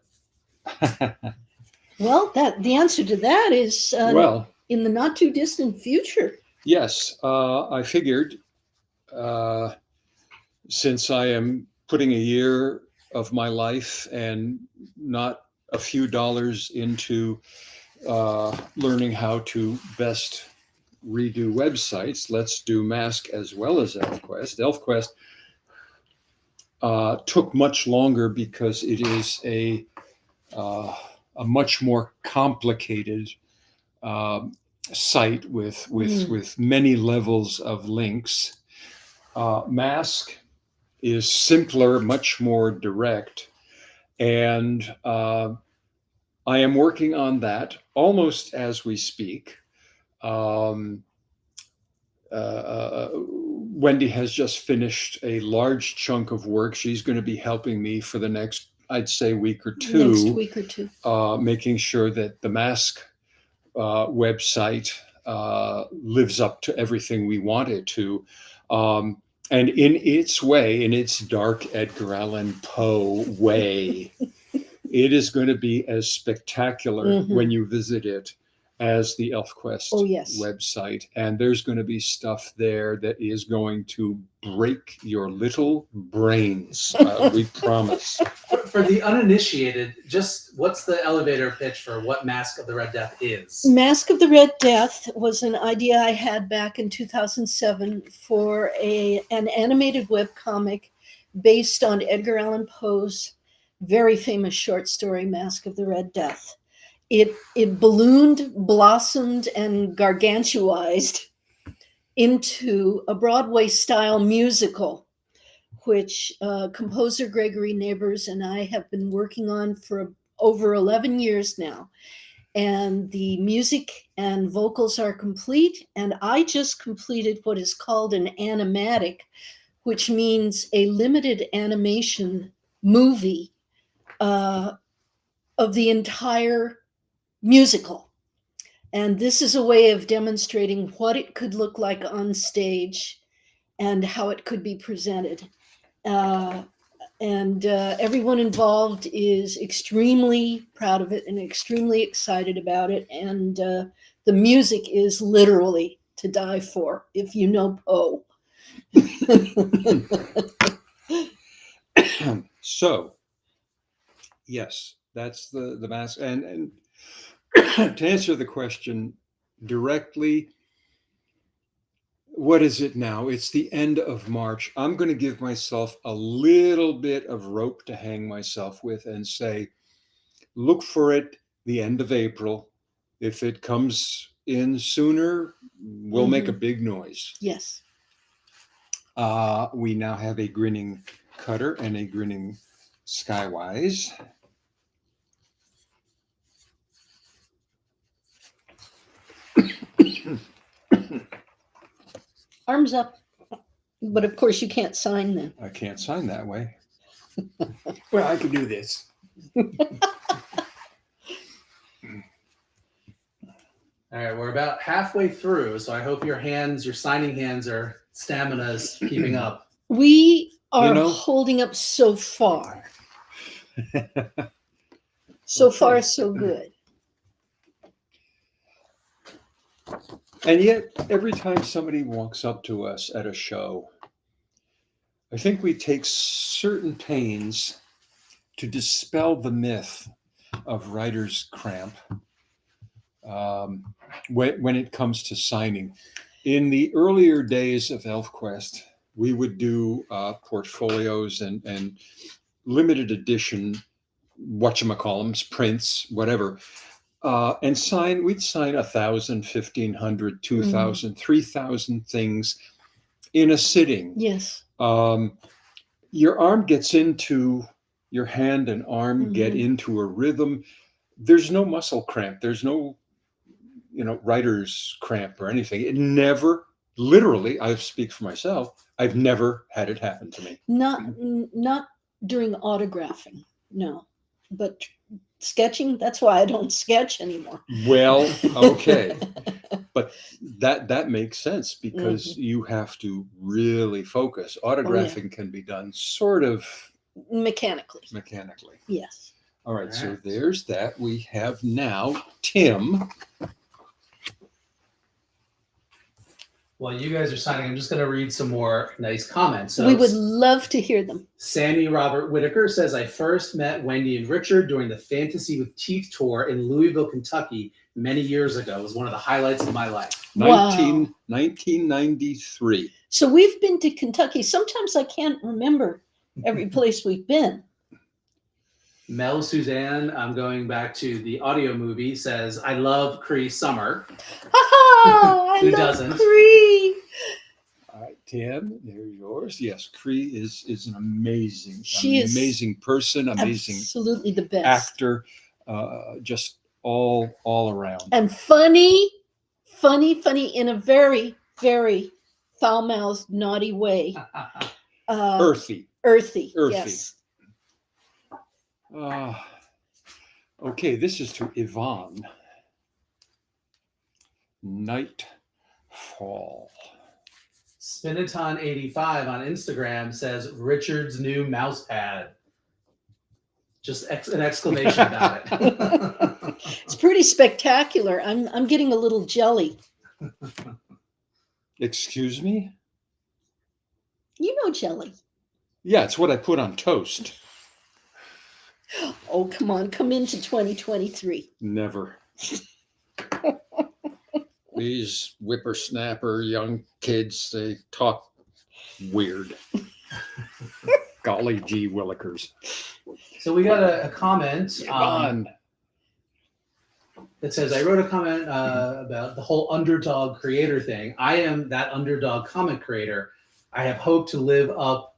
Well, the answer to that is well, in the not too distant future. Yes, I figured since I am putting a year of my life and not a few dollars into learning how to best redo websites, let's do Mask as well as ElfQuest. ElfQuest took much longer because it is a much more complicated site with many levels of links. Mask is simpler, much more direct, and I am working on that almost as we speak. Wendi has just finished a large chunk of work. She's going to be helping me for the next, I'd say, week or two. Making sure that the Mask website lives up to everything we want it to. And in its way, in its dark Edgar Allan Poe way, it is going to be as spectacular when you visit it as the ElfQuest website. And there's going to be stuff there that is going to break your little brains. We promise. For the uninitiated, just what's the elevator pitch for what Mask of the Red Death is? Mask of the Red Death was an idea I had back in 2007 for an animated webcomic based on Edgar Allan Poe's very famous short story, Mask of the Red Death. It ballooned, blossomed, and gargantuized into a Broadway-style musical, which composer Gregory Neighbors and I have been working on for over 11 years now. And the music and vocals are complete, and I just completed what is called an animatic, which means a limited animation movie of the entire musical. And this is a way of demonstrating what it could look like on stage and how it could be presented. And everyone involved is extremely proud of it and extremely excited about it. And the music is literally to die for, if you know Poe. So, yes, that's the Mask. And to answer the question directly, what is it now? It's the end of March. I'm going to give myself a little bit of rope to hang myself with and say, look for it the end of April. If it comes in sooner, we'll make a big noise. Yes. We now have a grinning cutter and a grinning Skywise. Arms up. But of course you can't sign them. I can't sign that way. Well, I can do this. All right, we're about halfway through, so I hope your signing hands stamina's keeping up. We are You know- holding up so far. So far, so good. And yet, every time somebody walks up to us at a show, I think we take certain pains to dispel the myth of writer's cramp when it comes to signing. In the earlier days of ElfQuest, we would do portfolios and limited edition, whatchamacallums, prints, whatever. And we'd sign 1,000, 1,500, 2,000, 3,000 things in a sitting. Yes. Your arm gets into, your hand and arm get into a rhythm. There's no muscle cramp. There's no, writer's cramp or anything. It never, literally, I speak for myself, I've never had it happen to me. Not during autographing, no. But sketching, that's why I don't sketch anymore. Well, okay. But that makes sense because you have to really focus. Autographing can be done sort of Mechanically. Yes. All right, so there's that. We have now Tim. While you guys are signing, I'm just going to read some more nice comments. So We would love to hear them. Sammy Robert Whitaker says, I first met Wendi and Richard during the Fantasy with Teeth tour in Louisville, Kentucky many years ago. It was one of the highlights of my life. Wow. 1993. So we've been to Kentucky. Sometimes I can't remember every place we've been. Mel Suzanne, I'm going back to the audio movie, says, I love Cree Summer. Oh, I Who love doesn't? Cree. All right, Tim, there's yours. Yes, Cree is an amazing, She is amazing person, amazing Absolutely the best. actor, just all around. And funny in a very, very foul-mouthed, naughty way. Earthy. Earthy. Earthy. Yes. Okay, this is to Yvonne. Nightfall. Spinaton85 on Instagram says, Richard's new mouse pad. Just an exclamation about it. It's pretty spectacular. I'm getting a little jelly. Excuse me? You know jelly. Yeah, it's what I put on toast. Oh, come on. Come into 2023. Never. These whippersnapper young kids, they talk weird. Golly gee willikers. So we got a comment Yvonne. that says, I wrote a comment about the whole underdog creator thing. I am that underdog comic creator. I have hoped to live up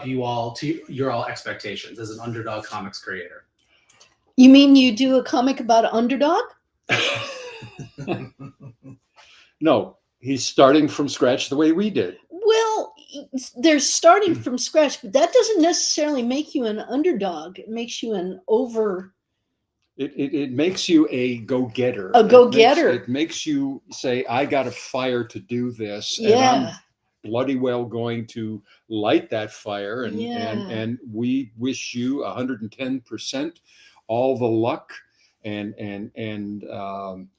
you all to your all expectations as an underdog comics creator. You mean you do a comic about an underdog? No, he's starting from scratch the way we did. Well, they're starting from scratch, but that doesn't necessarily make you an underdog. It makes you an It makes you a go-getter. A go-getter. It makes you say, I got a fire to do this. Yeah. And I'm bloody well going to light that fire. And we wish you 110% all the luck and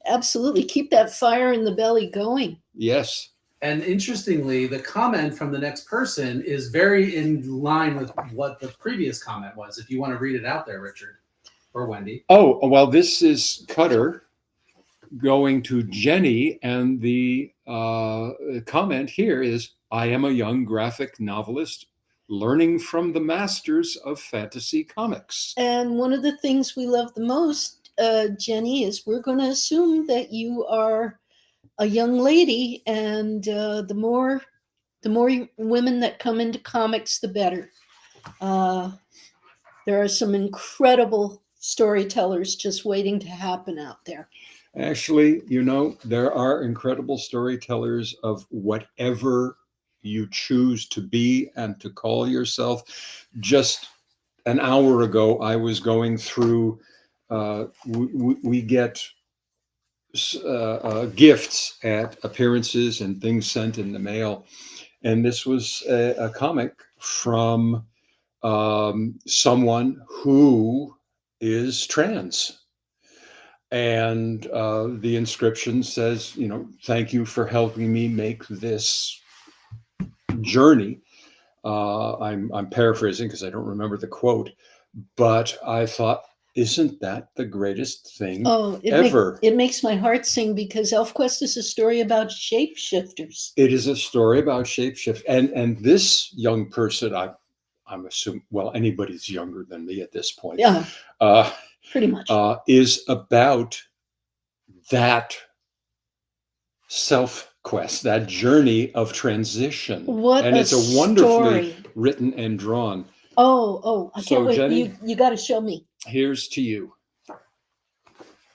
Absolutely. Keep that fire in the belly going. yes. And interestingly, the comment from the next person is very in line with what the previous comment was. If you want to read it out there, Richard or Wendi. Oh, well, this is Cutter. going to Jenny, and the comment here is, I am a young graphic novelist learning from the masters of fantasy comics. And one of the things we love the most, Jenny, is we're going to assume that you are a young lady, and the more women that come into comics, the better. There are some incredible storytellers just waiting to happen out there. Actually, there are incredible storytellers of whatever you choose to be and to call yourself. Just an hour ago, I was going through, we get gifts at appearances and things sent in the mail. And this was a comic from someone who is trans. And the inscription says, thank you for helping me make this journey. I'm paraphrasing because I don't remember the quote, but I thought, isn't that the greatest thing ever? It makes my heart sing, because ElfQuest is a story about shapeshifters. It is a story about shapeshift. And this young person, I'm assuming, well, anybody's younger than me at this point. Yeah, pretty much. Is about that self-quest, that journey of transition. And it's a wonderfully written and drawn. Oh, I can't wait. Jenny, you got to show me. Here's to you.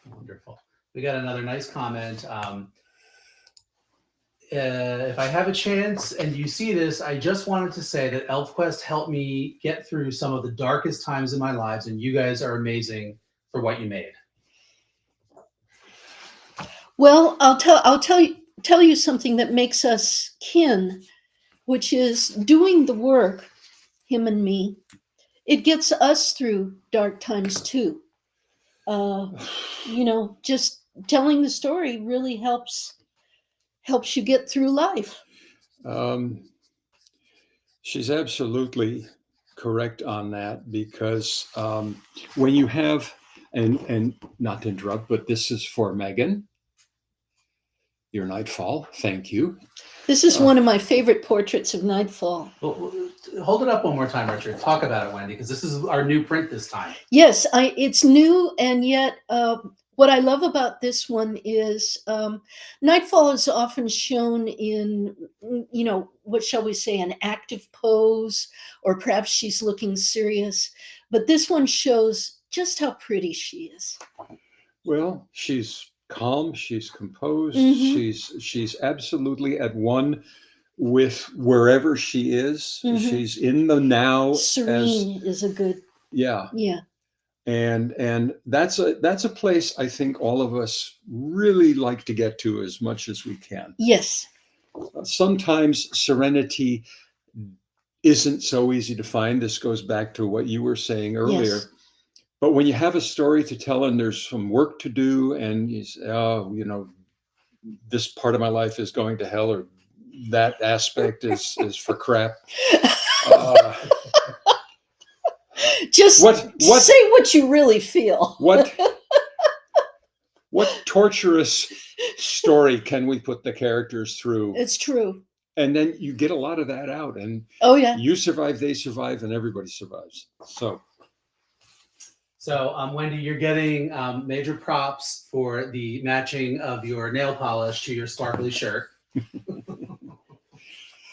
Wonderful. We got another nice comment. If I have a chance and you see this, I just wanted to say that ElfQuest helped me get through some of the darkest times in my lives, and you guys are amazing for what you made. Well, I'll tell you something that makes us kin, which is doing the work, him and me. It gets us through dark times too. Just telling the story really helps you get through life. She's absolutely correct on that, because when you have, and not to interrupt, but this is for Megan, your Nightfall. Thank you. This is one of my favorite portraits of Nightfall. Well, hold it up one more time, Richard. Talk about it, Wendy, because this is our new print this time. Yes, it's new, and yet what I love about this one is Nightfall is often shown in, what shall we say, an active pose, or perhaps she's looking serious. But this one shows just how pretty she is. Well, she's calm, she's composed, she's absolutely at one with wherever she is. She's in the now. Serene is a good. Yeah. And that's a place I think all of us really like to get to as much as we can. Yes. Sometimes serenity isn't so easy to find. This goes back to what you were saying earlier. Yes. But when you have a story to tell and there's some work to do, and you say, this part of my life is going to hell, or that aspect is for crap. Just say what you really feel. What torturous story can we put the characters through? It's true. And then you get a lot of that out, and you survive, they survive, and everybody survives. So, Wendy, you're getting major props for the matching of your nail polish to your sparkly shirt.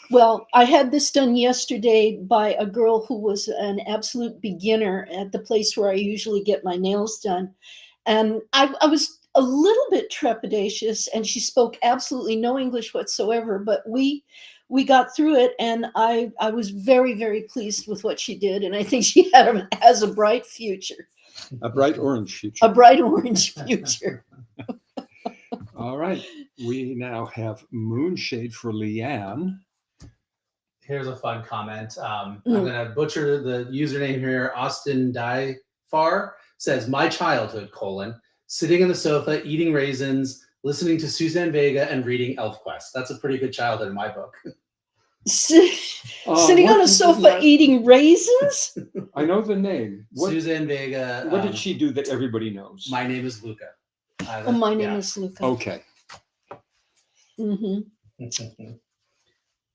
Well, I had this done yesterday by a girl who was an absolute beginner at the place where I usually get my nails done. And I was a little bit trepidatious, and she spoke absolutely no English whatsoever, but we got through it, and I was very, very pleased with what she did, and I think she has a bright future. A bright orange future. A bright orange future. All right. We now have Moonshade for Leanne. Here's a fun comment. I'm going to butcher the username here. Austin Dyfar says, my childhood, sitting on the sofa, eating raisins, listening to Suzanne Vega, and reading ElfQuest. That's a pretty good childhood in my book. Sitting on a sofa eating raisins? I know the name. Suzanne Vega. What did she do that everybody knows? My Name is Luca. Oh, my name yeah. is Luca. Okay. Hmm.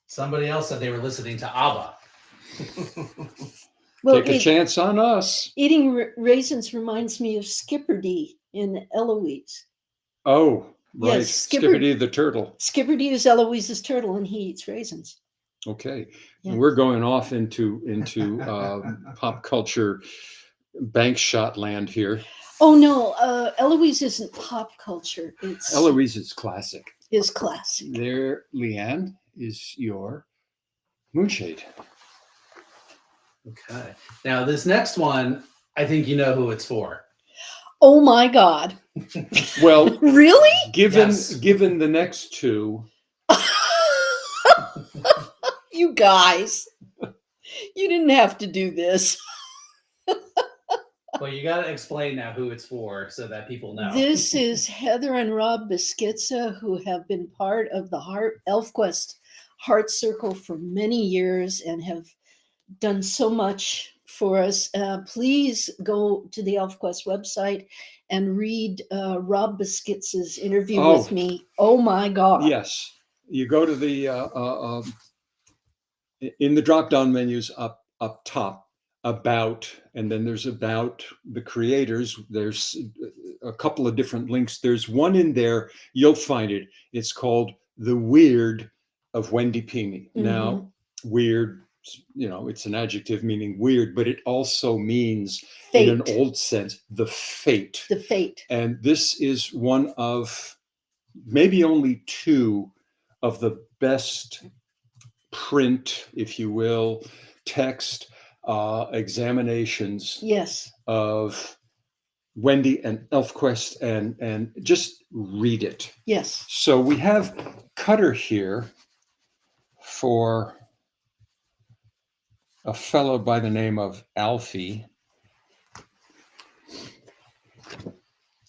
Somebody else said they were listening to ABBA. Well, Take a chance on us. eating raisins reminds me of Skipperdy in Eloise. Oh, right. Yes, Skipper- Skippity the turtle. Skipperdy is Eloise's turtle, and he eats raisins. Okay. Yeah. And we're going off into pop culture bank shot land here. Oh no, Eloise isn't pop culture. It's Eloise is classic. is classic. There, Leanne, is your moonshade. Okay. Now this next one, I think you know who it's for. Oh my God! Well, Really? given Yes. given the next two, You guys, you didn't have to do this. Well, you got to explain now who it's for so that people know. This is Heather and Rob Biskitza, who have been part of the ElfQuest Heart Circle for many years and have done so much for us. Please go to the ElfQuest website and read Rob Biskitza's interview with me. Oh my God. yes, you go to the in the drop down menus up top, about, and then there's about the creators. There's a couple of different links. There's one in there, you'll find it. It's called The Weird of Wendi Pini. Now, weird, it's an adjective meaning weird, but it also means, Fate. in an old sense, the fate. The fate. And this is one of maybe only two of the best print, if you will, text examinations Yes. of Wendi and ElfQuest, and just read it. Yes. So we have Cutter here for a fellow by the name of Alfie.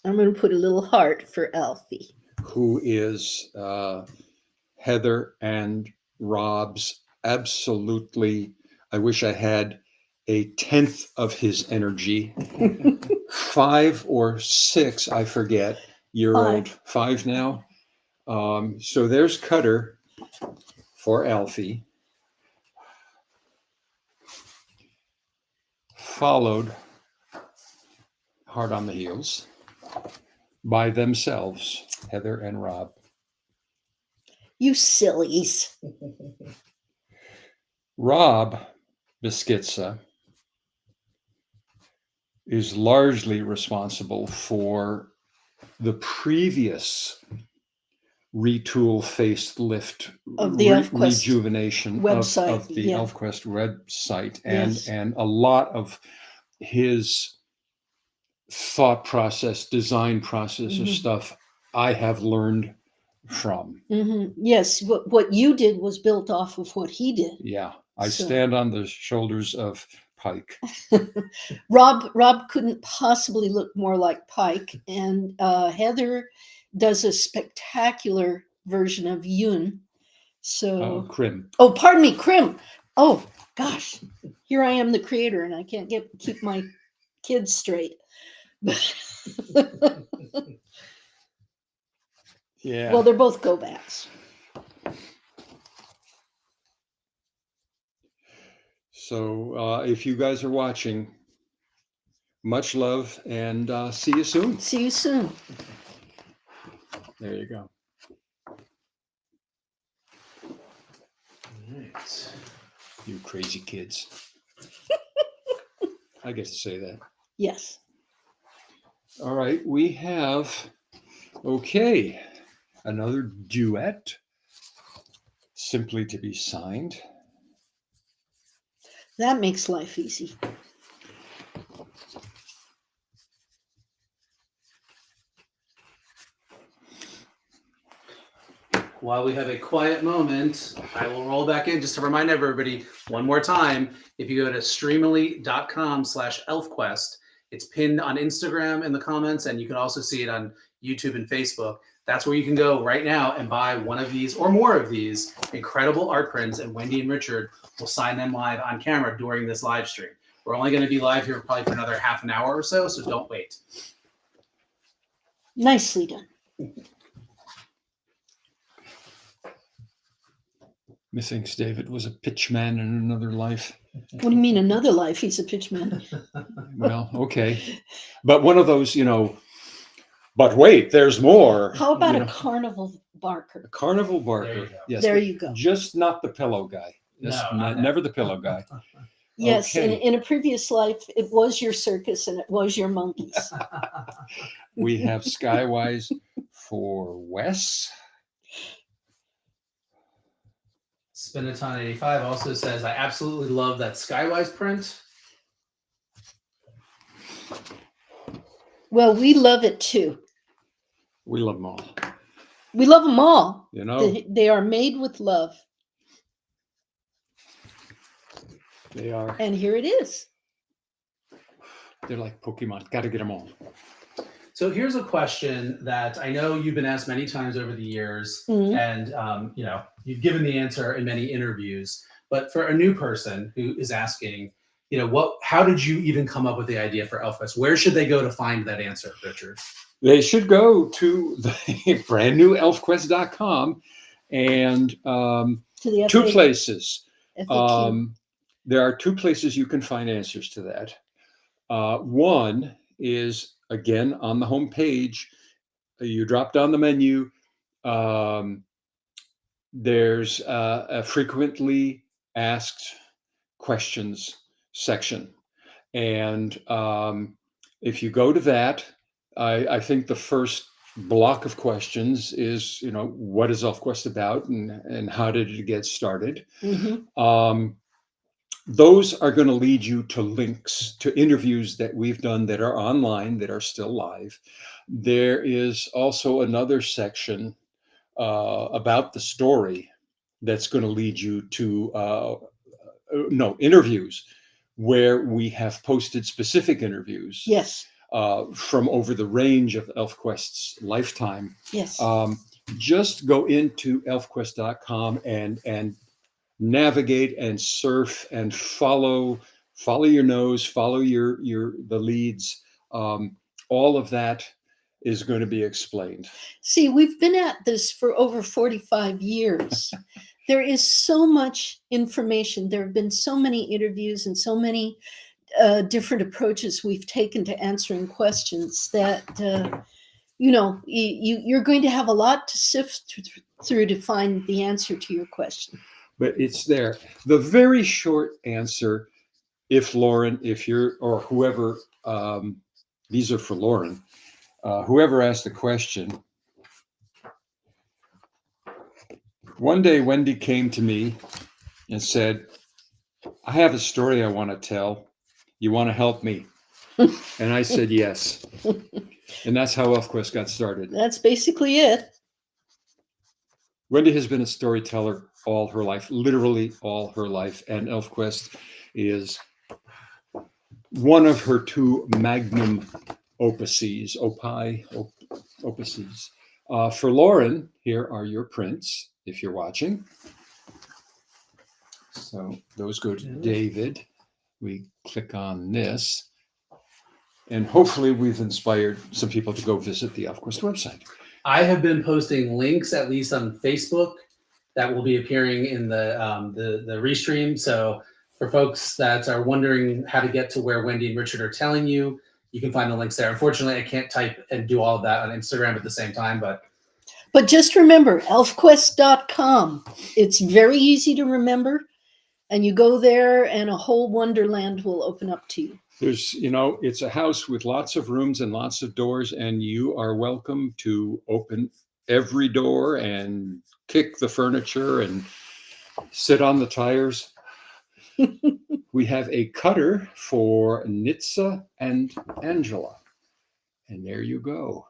I'm going to put a little heart for Alfie. Who is Heather and Rob's absolutely, I wish I had a tenth of his energy. 5 or 6, I forget, year old, 5 now. So there's Cutter for Alfie, followed hard on the heels by themselves, Heather and Rob. You sillies. Rob Biskitza is largely responsible for the previous retool, facelift, Of the ElfQuest rejuvenation website, of the yeah. ElfQuest website, Yes. and a lot of his thought process, design process of stuff I have learned from. Yes, what you did was built off of what he did. Yeah, I So- stand on the shoulders of Pike. Rob couldn't possibly look more like Pike, and Heather does a spectacular version of Yoon. So, Krim. oh, pardon me, Krim. Oh gosh, here I am, the creator, and I can't keep my kids straight. Yeah. Well, they're both go backs. So if you guys are watching, much love, and see you soon. See you soon. There you go. Right. You crazy kids. I get to say that. Yes. All right, we have, okay, another duet, simply to be signed. That makes life easy. While we have a quiet moment, I will roll back in just to remind everybody one more time. If you go to streamily.com/elfquest, it's pinned on Instagram in the comments, and you can also see it on YouTube and Facebook. That's where you can go right now and buy one of these or more of these incredible art prints, and Wendi and Richard will sign them live on camera during this live stream. We're only going to be live here probably for another half an hour or so, so don't wait. Nicely done. Methinks David was a pitchman in another life. What do you mean another life? He's a pitchman. Well, okay. But one of those, but wait, there's more. How about you a know. carnival barker? A carnival There barker? you go. Yes. There but you go. Just not the pillow guy. Just No, not that. never the pillow guy. Yes, Okay. in a previous life, it was your circus and it was your monkeys. We have Skywise for Wes. Spinaton 85 also says, I absolutely love that Skywise print. Well, we love it too. We love them all. We love them all. You know, They are made with love. they are. And here it is. They're like Pokemon. Got to get them all. So here's a question that I know you've been asked many times over the years, Mhm. and you've given the answer in many interviews. But for a new person who is asking, how did you even come up with the idea for ElfQuest? Where should they go to find that answer, Richard? They should go to the brand new ElfQuest.com and To the two FAQ. places. FAQ. There are two places you can find answers to that. One is, again, on the home page. You drop down the menu. There's a frequently asked questions section. And if you go to that, I think the first block of questions is, what is ElfQuest about and how did it get started? Mhm. Those are going to lead you to links to interviews that we've done that are online, that are still live. There is also another section about the story that's going to lead you to interviews where we have posted specific interviews Yes. from over the range of ElfQuest's lifetime. Yes. Just go into ElfQuest.com and navigate and surf and follow your nose, follow the leads. All of that is going to be explained. See, we've been at this for over 45 years. There is so much information. There have been so many interviews and so many different approaches we've taken to answering questions that, you're going to have a lot to sift through to find the answer to your question. But it's there. The very short answer, if you're, or whoever, these are for Lauren, whoever asked the question. One day, Wendy came to me and said, I have a story I want to tell. You want to help me? And I said, yes. And that's how ElfQuest got started. That's basically it. Wendy has been a storyteller all her life, literally all her life. And ElfQuest is one of her two magnum opuses. For Lauren, here are your prints, if you're watching. So those go to David. We click on this. And hopefully we've inspired some people to go visit the ElfQuest website. I have been posting links, at least on Facebook, that will be appearing in the restream. So for folks that are wondering how to get to where Wendi and Richard are telling you, you can find the links there. Unfortunately, I can't type and do all of that on Instagram at the same time, but just remember, ElfQuest.com. It's very easy to remember, and you go there and a whole wonderland will open up to you. There's, it's a house with lots of rooms and lots of doors, and you are welcome to open every door and kick the furniture and sit on the tires. We have a cutter for Nitsa and Angela. And there you go.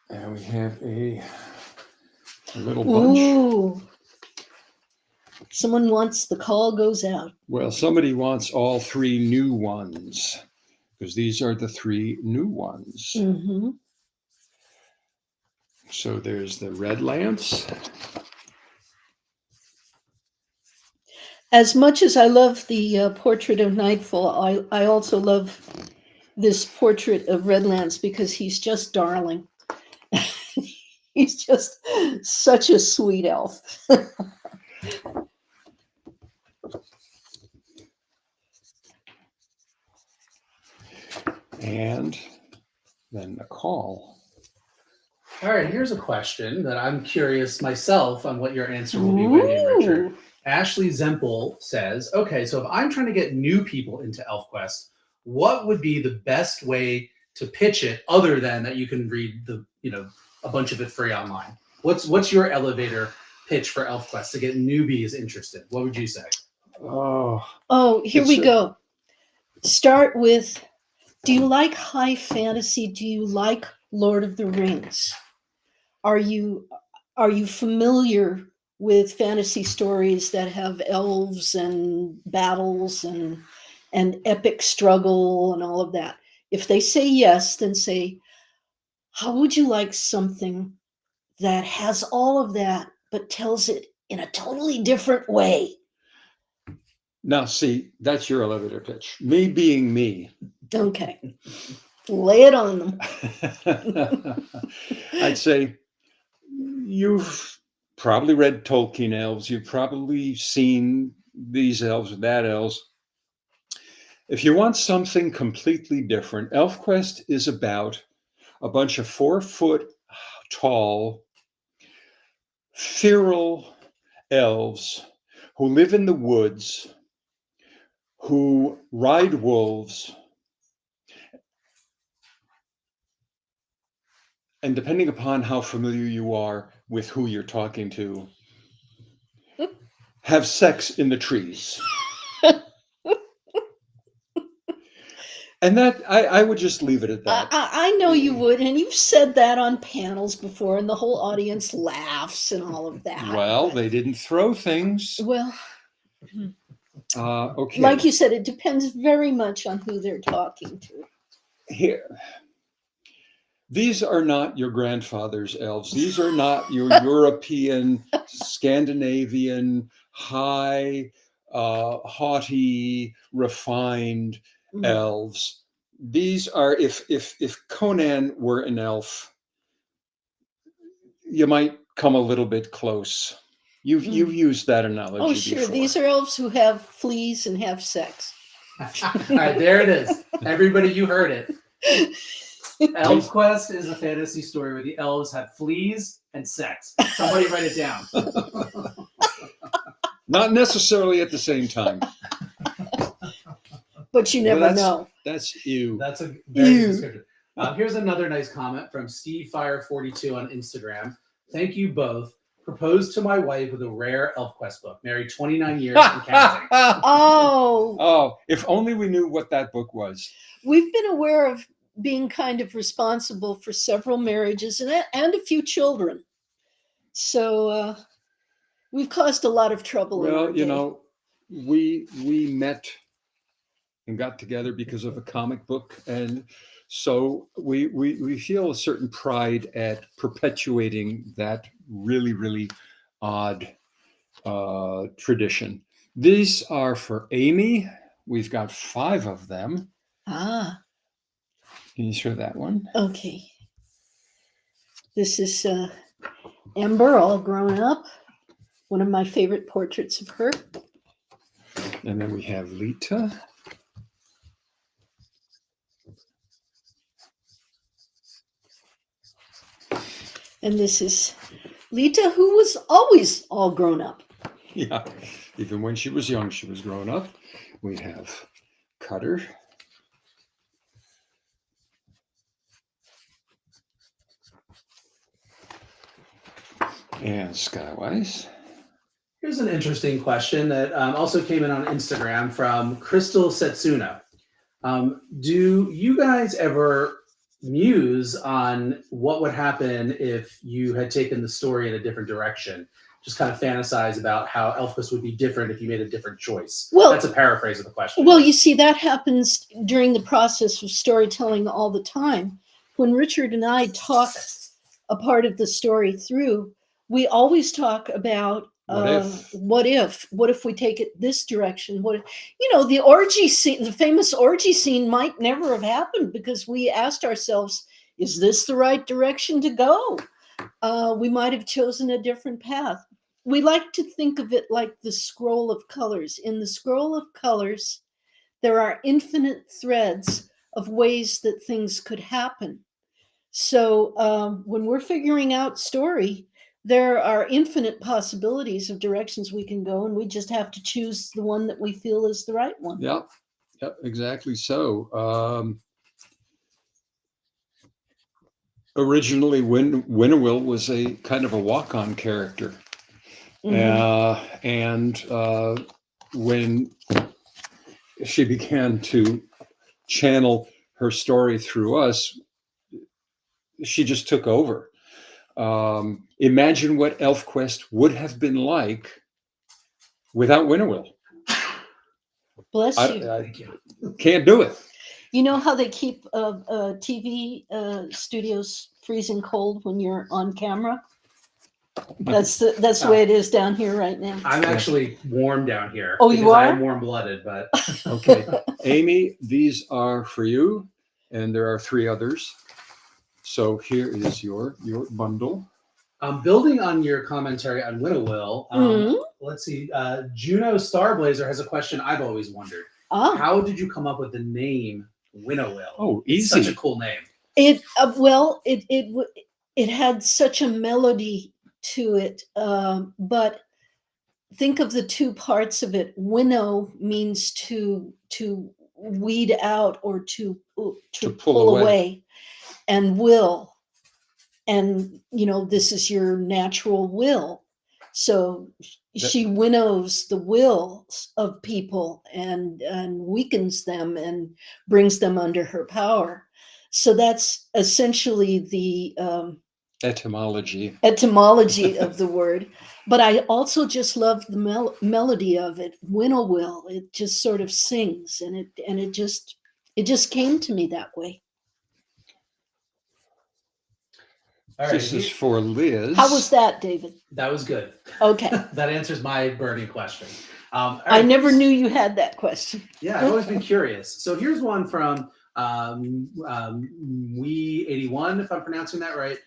And we have a little bunch. Ooh. Someone wants the call goes out. Well, somebody wants all three new ones, because these are the three new ones. Mm-hmm. So there's the red lance. As much as I love the portrait of Nightfall, I also love this portrait of Redlands because he's just darling. He's just such a sweet elf. And then the call. All right, here's a question that I'm curious myself on what your answer will be, Wendy and Richard. Ooh. Ashley Zempel says, okay, so if I'm trying to get new people into ElfQuest, what would be the best way to pitch it other than that you can read a bunch of it free online? What's your elevator pitch for ElfQuest to get newbies interested? What would you say? Oh, here we go. Start with, do you like high fantasy? Do you like Lord of the Rings? Are you familiar with fantasy stories that have elves and battles and epic struggle and all of that? If they say yes, then say, how would you like something that has all of that but tells it in a totally different way? Now, see, that's your elevator pitch. Me being me. Okay. Lay it on them. I'd say you've probably read Tolkien elves. You've probably seen these elves or that elves. If you want something completely different, ElfQuest is about a bunch of 4-foot tall, feral elves who live in the woods, who ride wolves, and depending upon how familiar you are with who you're talking to, have sex in the trees. And that, I would just leave it at that. I know you would, and you've said that on panels before, and the whole audience laughs and all of that. Well, they didn't throw things. Well, Okay. like you said, it depends very much on who they're talking to. Here. These are not your grandfather's elves. These are not your European, Scandinavian, high, haughty, refined elves. These are, if Conan were an elf, you might come a little bit close. You've used that analogy. Oh, sure. before. These are elves who have fleas and have sex. All right, there it is. Everybody, you heard it. ElfQuest is a fantasy story where the elves have fleas and sex. Somebody write it down. Not necessarily at the same time. But you never know. That's you. That's a very good description. Here's another nice comment from Steve Fire 42 on Instagram. Thank you both. Proposed to my wife with a rare ElfQuest book. Married 29 years and counting. Oh, if only we knew what that book was. We've been aware of being kind of responsible for several marriages and a few children. So we've caused a lot of trouble. Well, you know, we met and got together because of a comic book, and so we feel a certain pride at perpetuating that really, really odd tradition. These are for Amy. We've got 5 of them. Ah. Can you show that one? Okay. This is Amber, all grown up. One of my favorite portraits of her. And then we have Lita. And this is Lita, who was always all grown up. Yeah, even when she was young, she was grown up. We have Cutter. And Skywise. Here's an interesting question that also came in on Instagram from Crystal Setsuna. Do you guys ever muse on what would happen if you had taken the story in a different direction? Just kind of fantasize about how ElfQuest would be different if you made a different choice. Well, that's a paraphrase of the question. Well, you see, that happens during the process of storytelling all the time. When Richard and I talk a part of the story through, we always talk about What if? What if we take it this direction? The orgy scene, the famous orgy scene might never have happened because we asked ourselves, is this the right direction to go? We might have chosen a different path. We like to think of it like the scroll of colors. In the scroll of colors, there are infinite threads of ways that things could happen. So when we're figuring out story, there are infinite possibilities of directions we can go, and we just have to choose the one that we feel is the right one. Yeah, exactly so. Originally, Winnowill was a kind of a walk-on character. And when she began to channel her story through us, she just took over. Imagine what ElfQuest would have been like without Winnowill. Bless you. Thank you. Can't do it. You know how they keep TV studios freezing cold when you're on camera? That's the way it is down here right now. I'm actually warm down here. Oh, you because I are? am warm-blooded, but Okay, Amy, these are for you, and there are 3 others. So here is your bundle. building on your commentary on Winnowill, let's see. Juno Starblazer has a question I've always wondered. Ah, How did you come up with the name Winnowill? Oh, It's easy. such a cool name. it had such a melody to it, but think of the 2 parts of it. Winnow means to weed out or to pull away, and will, and this is your natural will. So she winnows the wills of people and weakens them and brings them under her power. So that's essentially the Etymology. Of the word. But I also just love the melody of it. Winnowill, it just sort of sings, and it just came to me that way. All right. This is for Liz. How was that, David? That was good. Okay. That answers my burning question. All I right, never knew you had that question. Yeah, I've always been curious. So here's one from We81, if I'm pronouncing that right.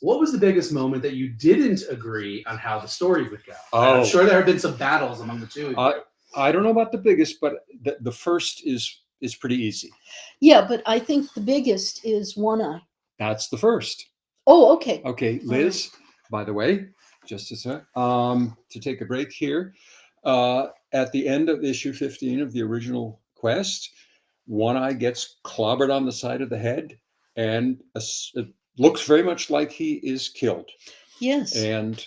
What was the biggest moment that you didn't agree on how the story would go? I'm sure there have been some battles among the 2 of you. I don't know about the biggest, but the first is pretty easy. Yeah, but I think the biggest is One Eye. That's the first. Oh, okay. Okay, Liz, by the way, just a sec, to take a break here. At the end of issue 15 of the original Quest, One Eye gets clobbered on the side of the head, and it looks very much like he is killed. Yes. And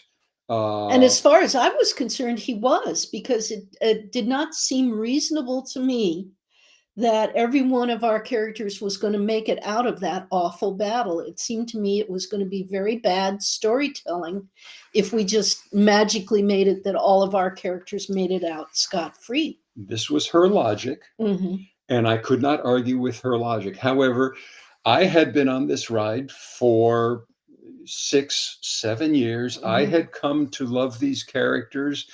as far as I was concerned, he was, because it did not seem reasonable to me that every one of our characters was going to make it out of that awful battle. It seemed to me it was going to be very bad storytelling if we just magically made it that all of our characters made it out scot-free. This was her logic, and I could not argue with her logic. However, I had been on this ride for 6-7 years. I had come to love these characters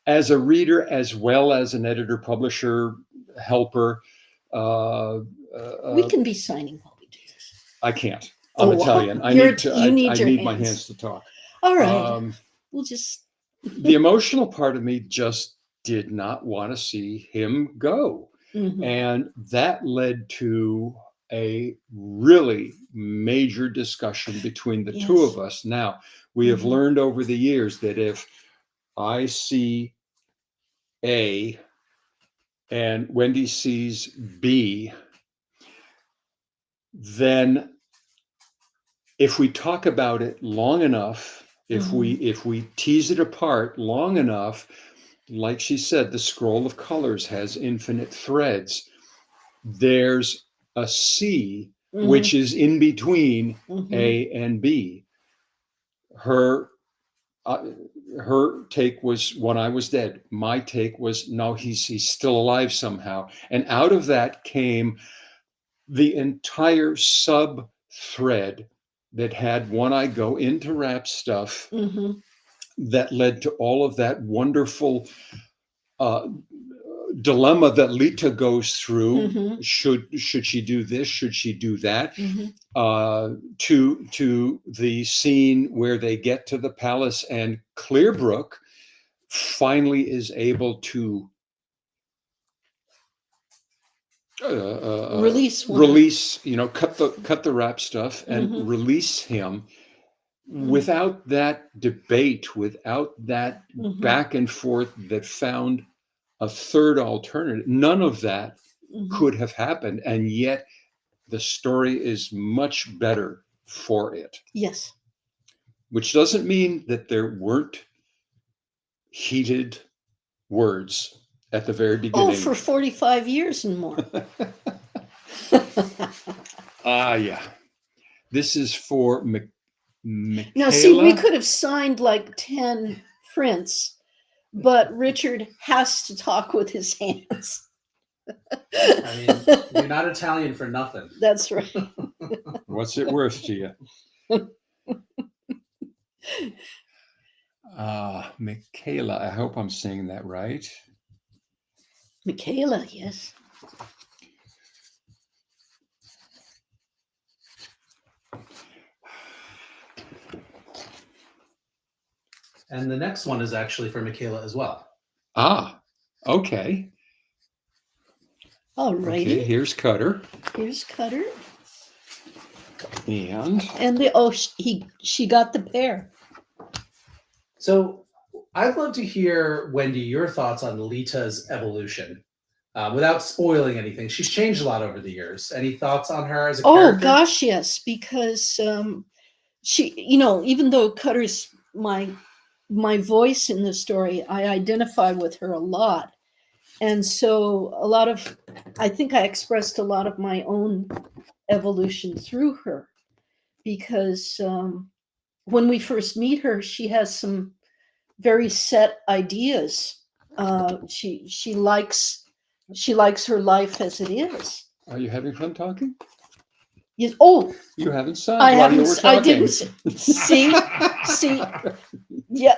as a reader, as well as an editor, publisher, helper. We can be signing while we do this. I can't. I'm Italian. I need my hands to talk. All right. We'll just. The emotional part of me just did not want to see him go. And that led to a really major discussion between the 2 of us. Now, we have learned over the years that if I see A and Wendy sees B, then if we talk about it long enough, if we tease it apart long enough, like she said, the scroll of colors has infinite threads. There's a C, which is in between A and B. Her take was One Eye was dead. My take was, no, he's still alive somehow. And out of that came the entire sub thread that had One Eye go into Rap's stuff, that led to all of that wonderful dilemma that Lita goes through. Mhm. Should she do this? Should she do that? Mhm. To the scene where they get to the palace and Clearbrook finally is able to Release one. release, cut the rap stuff and Mhm. release him Mhm. without that debate, without that Mhm. back and forth that found a third alternative. None of that Mhm. could have happened, and yet the story is much better for it. Yes. Which doesn't mean that there weren't heated words at the very Oh, beginning. for 45 years and more. Yeah. This is for Michaela. Now, see, we could have signed like 10 prints, but Richard has to talk with his hands. I mean, you're not Italian for nothing. That's right. What's it worth to you? Michaela, I hope I'm saying that right. Michaela, yes. And the next one is actually for Michaela as well. Okay. All righty. Okay, here's Cutter. Here's Cutter. And She got the pear. So I'd love to hear, Wendi, your thoughts on Lita's evolution. Without spoiling anything, she's changed a lot over the years. Any thoughts on her as a character? Oh gosh, yes, because she, even though Cutter's my voice in the story, I identify with her a lot. And so I think I expressed a lot of my own evolution through her, because when we first meet her, she has some very set ideas. She likes her life as it is. are you having fun talking? Yes. Oh, You haven't signed I while you haven't. were talking. I didn't see. Yeah.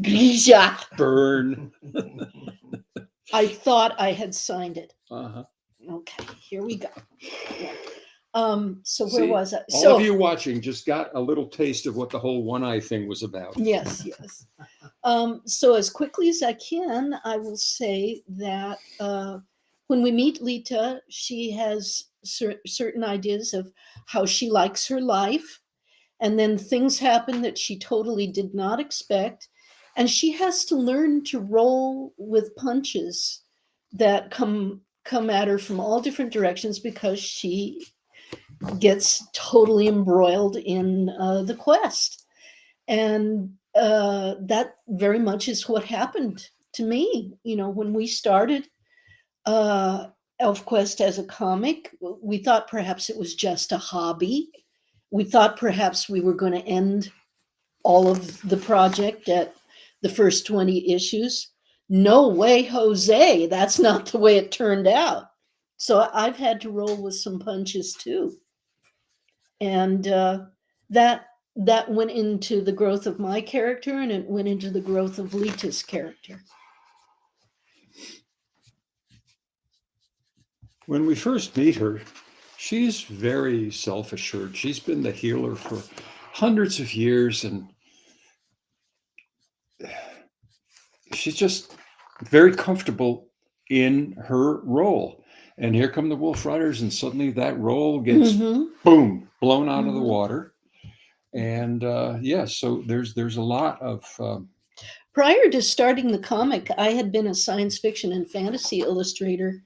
Grija. Burn. I thought I had signed it. Uh-huh. Okay, here we go. So where See, was I? All of you watching just got a little taste of what the whole one eye thing was about. Yes. So as quickly as I can, I will say that when we meet Lita, she has certain ideas of how she likes her life, and then things happen that she totally did not expect, and she has to learn to roll with punches that come at her from all different directions, because she gets totally embroiled in the quest. And that very much is what happened to me. When we started ElfQuest as a comic, we thought perhaps it was just a hobby. We thought perhaps we were going to end all of the project at the first 20 issues. No way, Jose. That's not the way it turned out. So I've had to roll with some punches too. And that went into the growth of my character, and it went into the growth of Lita's character. When we first meet her, she's very self-assured. She's been the healer for hundreds of years, and she's just very comfortable in her role. And here come the Wolf Riders, and suddenly that role gets boom, blown out of the water. And so there's a lot of prior to starting the comic, I had been a science fiction and fantasy illustrator,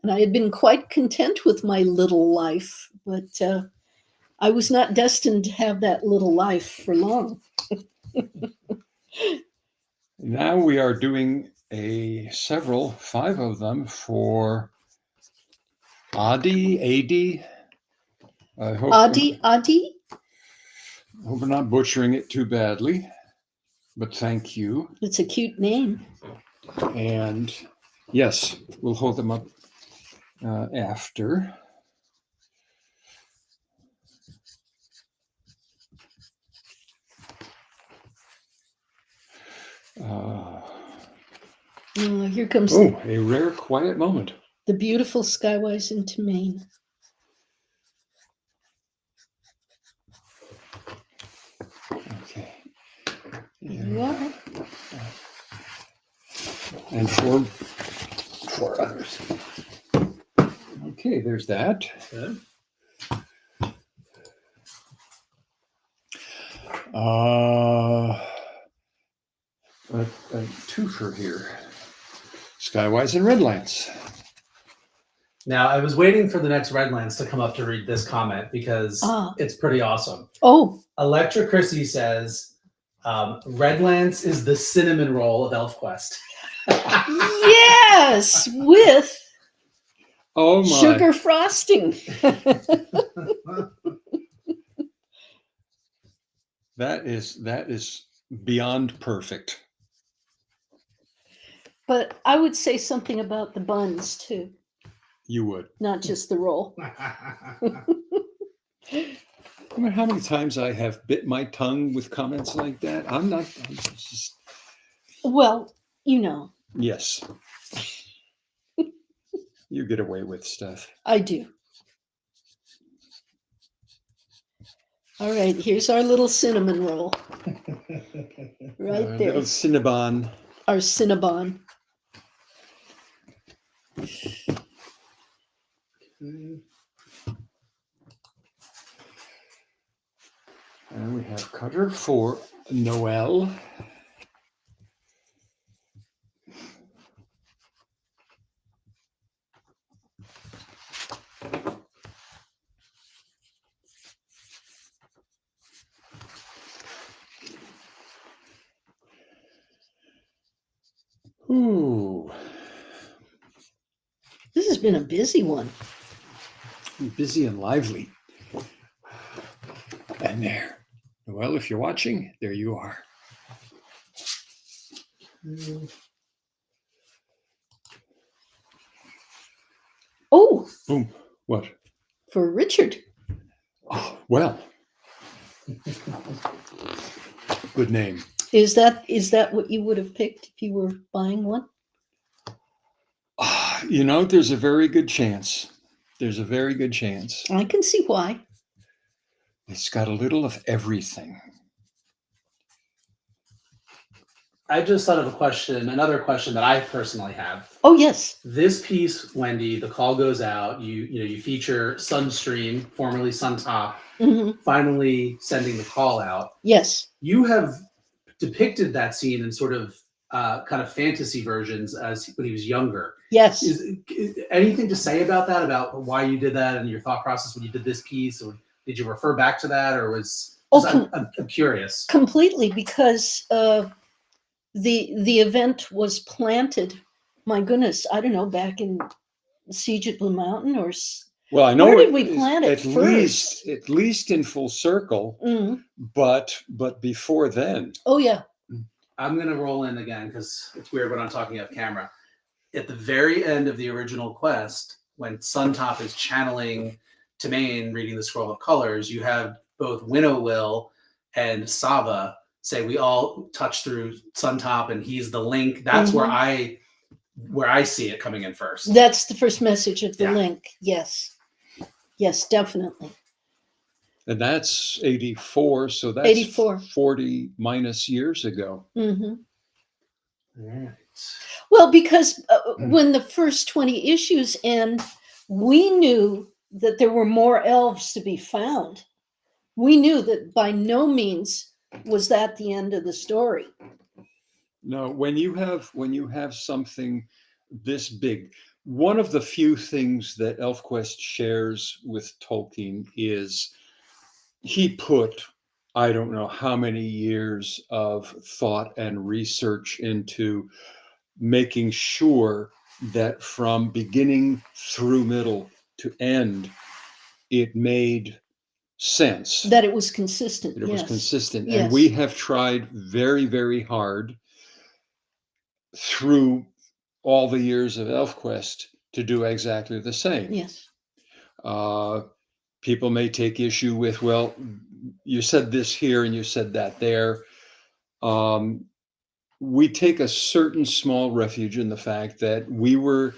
and I had been quite content with my little life, but I was not destined to have that little life for long. Now we are doing 5 of them for Adi. I hope Adi. Hope we're not butchering it too badly, but thank you. It's a cute name. And yes, we'll hold them up after. Oh, here comes Oh, a rare quiet moment. the beautiful Skywise into Maine. Okay. There you are. And for others. Okay, there's that. Good. A twofer here. Skywise and Redlands. Now, I was waiting for the next Redlands to come up to read this comment because it's pretty awesome. Oh, Electra Chrissy says, Redlands is the cinnamon roll of ElfQuest. yes, with Oh my. sugar frosting. That is beyond perfect. But I would say something about the buns too, You would. not just the roll. I mean, how many times I have bit my tongue with comments like that? I'm just, Well, you know, yes. You get away with stuff. I do. All right, here's our little cinnamon roll. Right A there. little Cinnabon. Our Cinnabon. And we have cutter for Noel. Ooh, This has been a busy one. busy and lively. And there. Noel, if you're watching, there you are. Oh, Boom. What? for Richard. Oh, well. Good name. Is that what you would have picked if you were buying one? You know, there's a very good chance. There's a very good chance. I can see why. It's got a little of everything. I just thought of a question, another question that I personally have. Oh, yes. This piece, Wendy, the call goes out. You feature Sunstream, formerly Suntop, Hmm. finally sending the call out. Yes. You have depicted that scene in sort of kind of fantasy versions as when he was younger. Yes. Is anything to say about that? About why you did that and your thought process when you did this piece, or did you refer back to that, or was? I'm curious. Completely, because the event was planted. My goodness, I don't know, back in Siege at Blue Mountain, or Well, I know where did we plant it at least in Full Circle, but before then. Oh yeah. I'm gonna roll in again because it's weird when I'm talking off camera. At the very end of the original quest, when Suntop is channeling to Maine, reading the Scroll of Colors, you have both Winnowill and Sava say we all touch through Suntop and he's the link. That's where I see it coming in first. That's the first message of the Yeah. link. Yes. Yes, definitely. And that's 84, so that's 84. 40 minus years ago. Hmm. Right. Well, because when the first 20 issues end, we knew that there were more elves to be found. We knew that by no means was that the end of the story. No, when you have something this big, one of the few things that ElfQuest shares with Tolkien is he put, I don't know how many years of thought and research into making sure that from beginning through middle to end, it made sense. That it was consistent. It was Yes. consistent. Yes. And we have tried very, very hard through all the years of ElfQuest to do exactly the same. Yes. People may take issue with, well, you said this here and you said that there. we take a certain small refuge in the fact that we were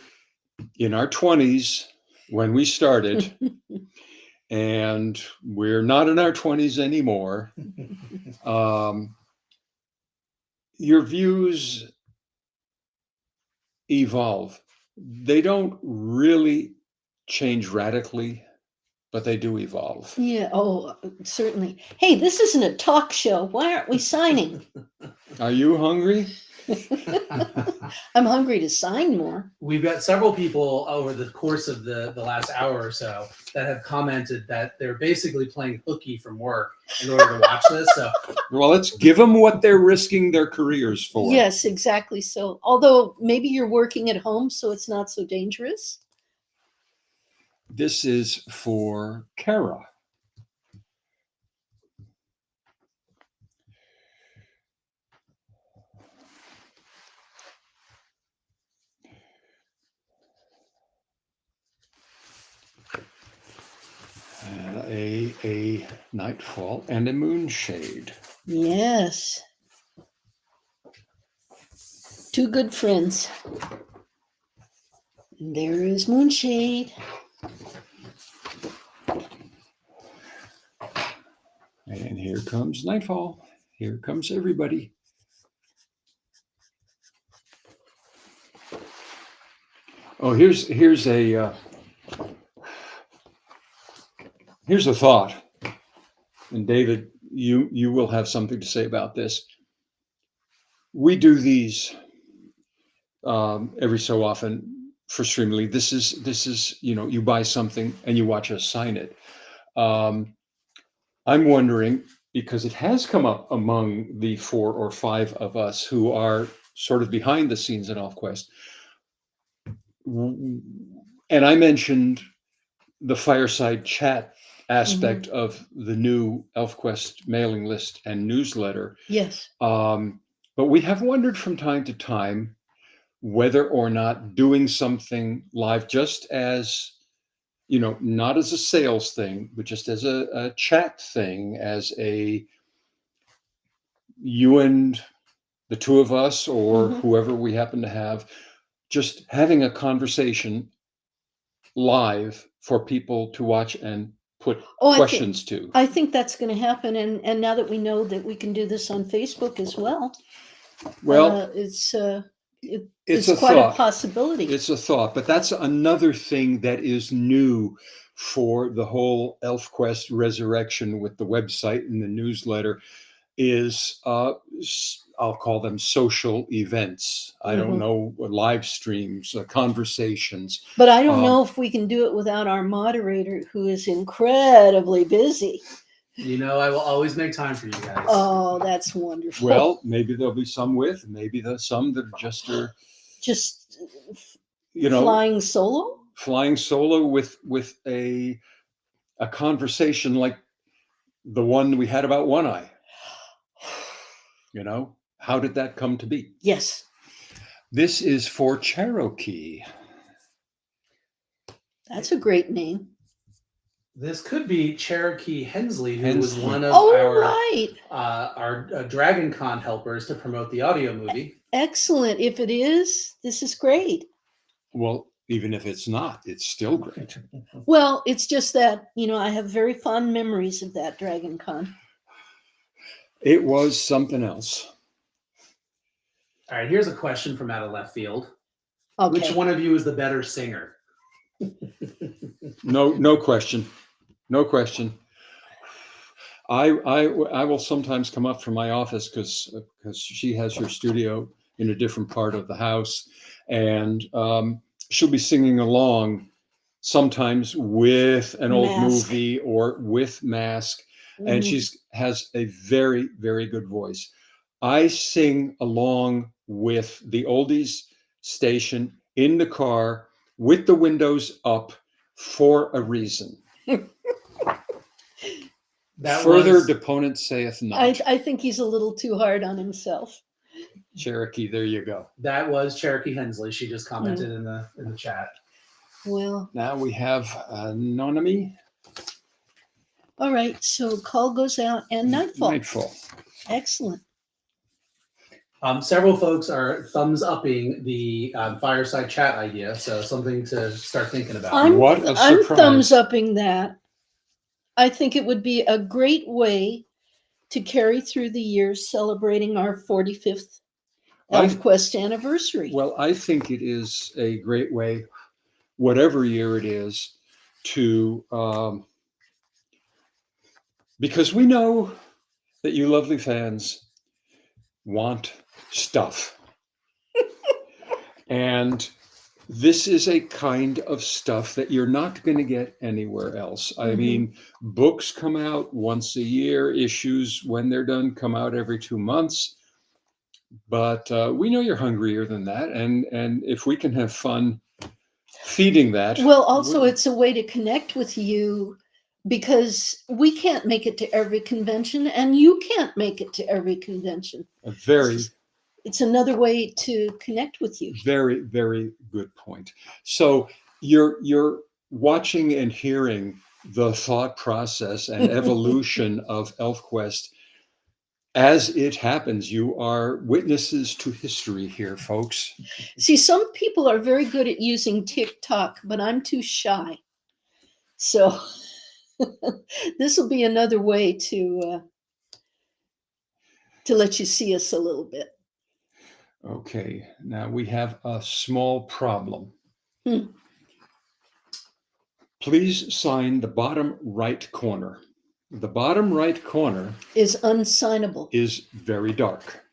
in our 20s when we started, and we're not in our 20s anymore. Your views evolve. They don't really change radically, but they do evolve. Yeah, oh, certainly. Hey, this isn't a talk show. Why aren't we signing? Are you hungry? I'm hungry to sign more. We've got several people over the course of the last hour or so that have commented that they're basically playing hooky from work in order to watch this. So Well, let's give them what they're risking their careers for. Yes, exactly so. Although maybe you're working at home, so it's not so dangerous. This is for Kara. And a nightfall and a moonshade. Yes. Two good friends. And there is Moonshade. And here comes nightfall. Here comes everybody. Oh, here's a thought. And David, you will have something to say about this. We do these every so often for Streamily. This is you buy something and you watch us sign it. I'm wondering, because it has come up among the 4 or 5 of us who are sort of behind the scenes at ElfQuest, and I mentioned the fireside chat aspect of the new ElfQuest mailing list and newsletter. Yes. But we have wondered from time to time whether or not doing something live, just as, not as a sales thing, but just as a chat thing, as you and the 2 of us or whoever we happen to have, just having a conversation live for people to watch and put questions to. I think that's going to happen. And now that we know that we can do this on Facebook as well, Well, it's a quite thought. a possibility. It's a thought, but that's another thing that is new for the whole ElfQuest resurrection with the website and the newsletter is I'll call them social events. I don't know, live streams, conversations. But I don't know if we can do it without our moderator, who is incredibly busy. I will always make time for you guys. Oh, that's wonderful. Well, maybe there'll be some maybe there's some that just flying solo. Flying solo with a conversation like the one we had about One Eye. How did that come to be? Yes. This is for Cherokee. That's a great name. This could be Cherokee Hensley, who was one of our Dragon Con helpers to promote the audio movie. Excellent. If it is, this is great. Well, even if it's not, it's still great. Well, it's just that, I have very fond memories of that Dragon Con. It was something else. All right, here's a question from out of left field. Okay. Which one of you is the better singer? No question. No question. I will sometimes come up from my office because she has her studio in a different part of the house, and she'll be singing along sometimes with an old movie or with Mask, and she has a very, very good voice. I sing along with the oldies station in the car with the windows up for a reason. Further deponent saith not. I think he's a little too hard on himself. Cherokee, there you go. That was Cherokee Hensley. She just commented in the chat. Well, now we have Anonymity. All right, so call goes out and nightfall. Nightfall. Excellent. Several folks are thumbs upping the fireside chat idea, so something to start thinking about. What a I'm surprise. thumbs upping that. I think it would be a great way to carry through the year celebrating our 45th ElfQuest anniversary. Well, I think it is a great way, whatever year it is, to because we know that you lovely fans want stuff. And this is a kind of stuff that you're not going to get anywhere else. I mean, books come out once a year, issues, when they're done, come out every 2 months. But we know you're hungrier than that. And if we can have fun feeding that. Well, also, it's a way to connect with you because we can't make it to every convention and you can't make it to every convention. It's another way to connect with you. Very, very good point. So you're watching and hearing the thought process and evolution of ElfQuest as it happens. You are witnesses to history here, folks. See, some people are very good at using TikTok, but I'm too shy. So this will be another way to let you see us a little bit. Okay, now we have a small problem. Please sign the bottom right corner. The bottom right corner Is unsignable is very dark.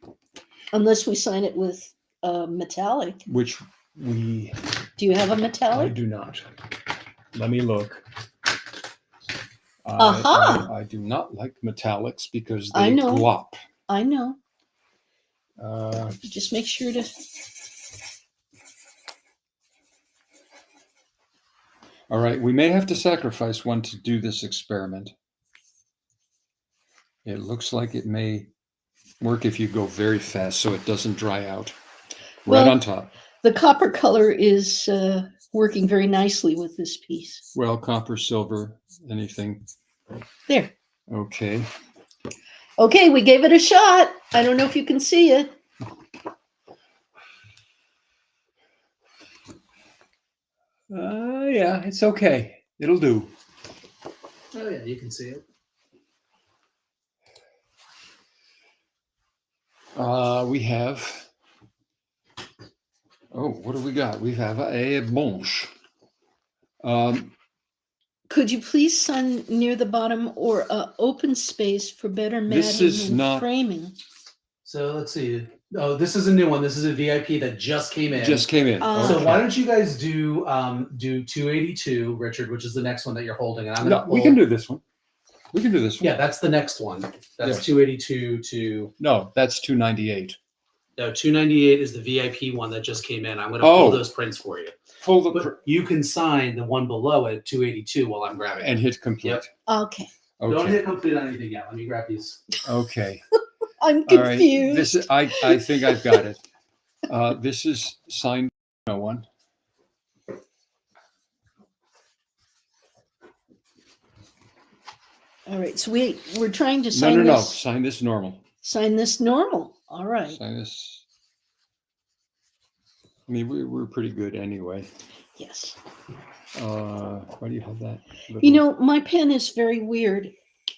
unless we sign it with metallic. Which we... Do you have a I metallic? do not. Let me look. Aha! I do not like metallics because I they know. glop. I know. Uh, Just make sure to. all right, we may have to sacrifice one to do this experiment. It looks like it may work if you go very fast so it doesn't dry out. Right Well, on top. The copper color is working very nicely with this piece. Well, copper, silver, anything. There. Okay. Okay, we gave it a shot. I don't know if you can see it. Yeah, it's okay. It'll do. Oh yeah, you can see it. We have... Oh, what do we got? We have a blanche. Could you please sign near the bottom or open space for better This matting is and not- framing? So let's see. Oh, this is a new one. This is a VIP that just came in. Just came in. So Okay. why don't you guys do 282, Richard, which is the next one that you're holding, and I'm No, gonna we can do this one. We can do this one. Yeah, that's the next one. That's Yes. 282 to No, that's 298. no 298 is the VIP one that just came in. I'm gonna Oh. pull those prints for you. Pull the But you can sign the one below it, 282, while I'm grabbing and it. hit complete. Yep. Okay. Don't Okay. hit complete on anything yet. Let me grab these. Okay. I'm All right. confused. This is, I think I've got it. This is signed no one. All right. So we're trying to No, sign no. this. Sign this normal. Sign this normal. All right. Sign this. I mean, we're pretty good anyway. Yes. Why do you have that? You know, my pen is very weird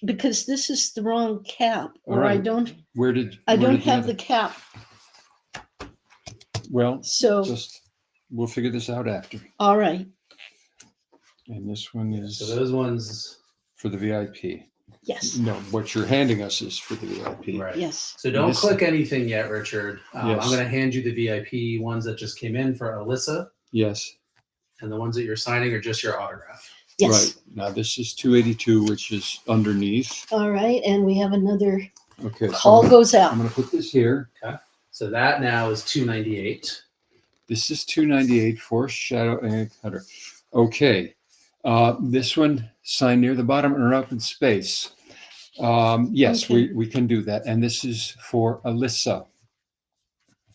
because this is the wrong cap, All or I right. don't Where did have the cap. Well, So we'll figure this out after. all right. And this one is So those ones, for the VIP. Yes. No, what you're handing us is for the VIP. right? Yes. So don't Yes. click anything yet, Richard. Yes. I'm going to hand you the VIP ones that just came in for Alyssa, Yes. and the ones that you're signing are just your autograph. Yes. Right. Now this is 282, which is underneath. All right. And we have another Okay. call So goes out. I'm going to put this here. So that now is 298. This is 298 foreshadow and cutter. Okay. This one signed near the bottom or up in space. Yes, Okay. we can do that. And this is for Alyssa.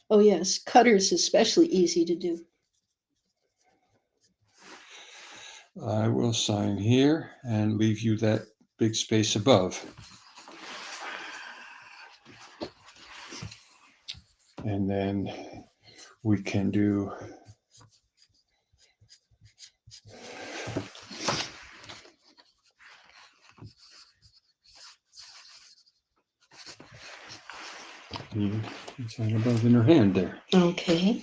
Oh yes. Cutter's especially easy to do. I will sign here and leave you that big space above. And then we can do it's right above in her hand there. Okay.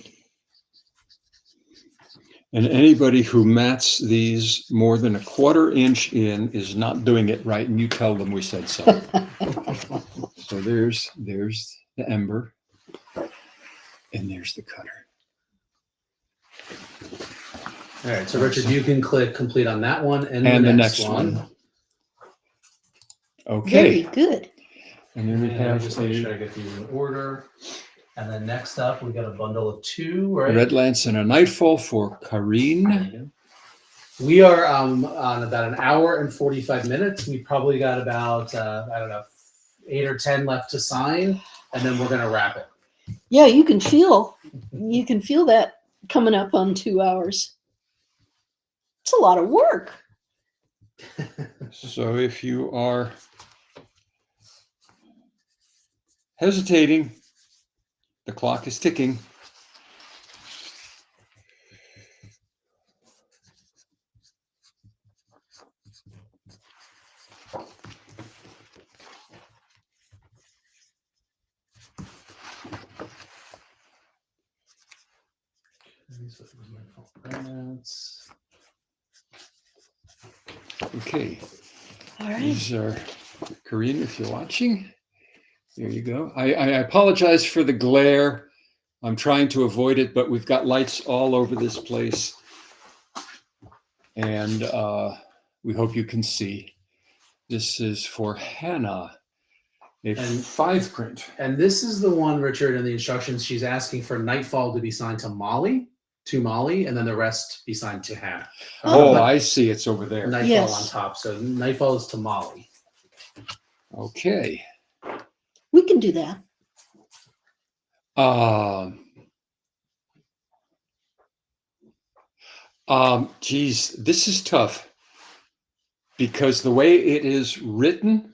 And anybody who mats these more than a 1/4 inch in is not doing it right, and you tell them we said so. So there's the ember, and there's the cutter. All right, so Richard, you can click complete on that one and And the next one. Very Okay, good. and then we And have just make sure I a get these in order. And then next up, we got a bundle of 2, right? red lance and a nightfall for Kareen. We are on about 1 hour and 45 minutes. We probably got about, I don't know, 8 or 10 left to sign, and then we're going to wrap it. Yeah, you can feel that coming up on 2 hours. It's a lot of work. So if you are hesitating, the clock is ticking. Okay, All right. these are Kareen, if you're watching. There you go. I apologize for the glare. I'm trying to avoid it, but we've got lights all over this place. And we hope you can see. This is for Hannah, a And- 5 print. And this is the one, Richard, in the instructions, she's asking for Nightfall to be signed to Molly, and then the rest be signed to Hannah. Oh, But I see. It's over there. Nightfall Yes. on top. So Nightfall is to Molly. Okay. We can do that. Geez, this is tough because the way it is written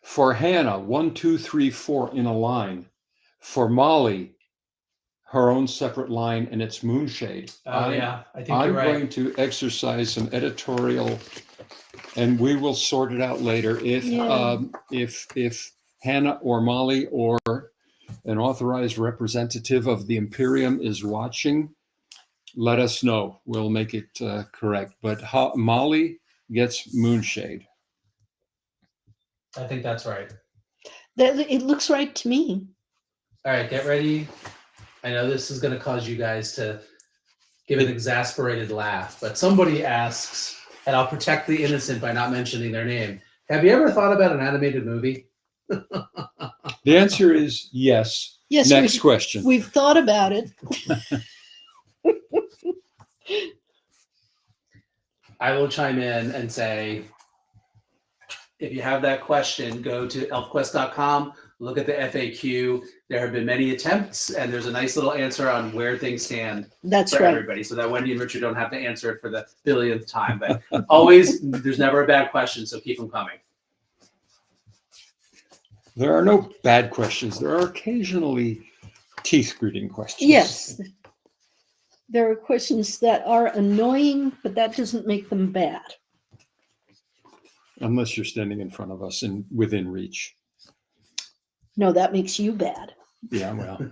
for Hannah, 1, 2, 3, 4 in a line. For Molly, her own separate line, and it's Moonshade. I think I'm you're right. going to exercise some editorial, and we will sort it out later. If Hannah or Molly or an authorized representative of the Imperium is watching, let us know. We'll make it correct. But Molly gets Moonshade. I think that's right. It looks right to me. All right, get ready. I know this is going to cause you guys to give an exasperated laugh, but somebody asks, and I'll protect the innocent by not mentioning their name. Have you ever thought about an animated movie? The answer is yes. Yes. Next question. We've thought about it. I will chime in and say, if you have that question, go to ElfQuest.com, look at the FAQ. There have been many attempts, and there's a nice little answer on where things stand That's for right. everybody, so that Wendi and Richard don't have to answer it for the billionth time. But always, there's never a bad question, so keep them coming. There are no bad questions. There are occasionally teeth-gritting questions. Yes. There are questions that are annoying, but that doesn't make them bad. Unless you're standing in front of us and within reach. No, that makes you bad. Yeah, well.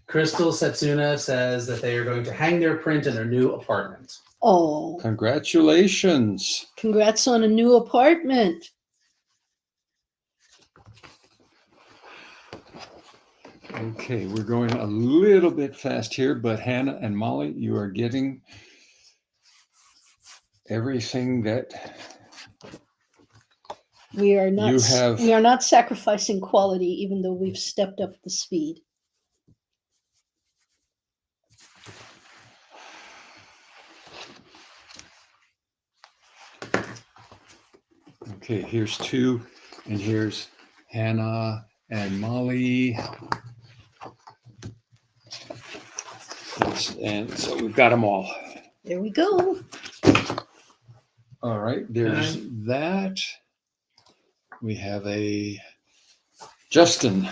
Crystal Setsuna says that they are going to hang their print in their new apartment. Oh, Congratulations. congrats on a new apartment. Okay, we're going a little bit fast here, but Hannah and Molly, you are getting everything that We are You have- not sacrificing quality, even though we've stepped up the speed. Okay, here's 2, and here's Hannah and Molly. And so we've got them all. There we go. All right, there's that. We have a Justin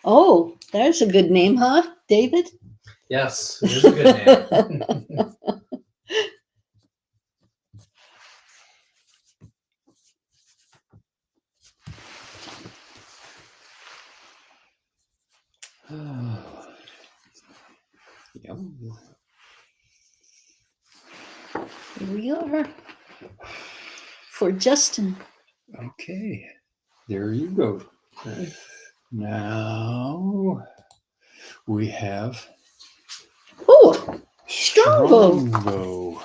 Oh, there's a good name, huh, David? Yes, it is a good name. Yep. Here we are for Justin. Okay, there you go. Now we have Oh, Strongbow. Strongbow.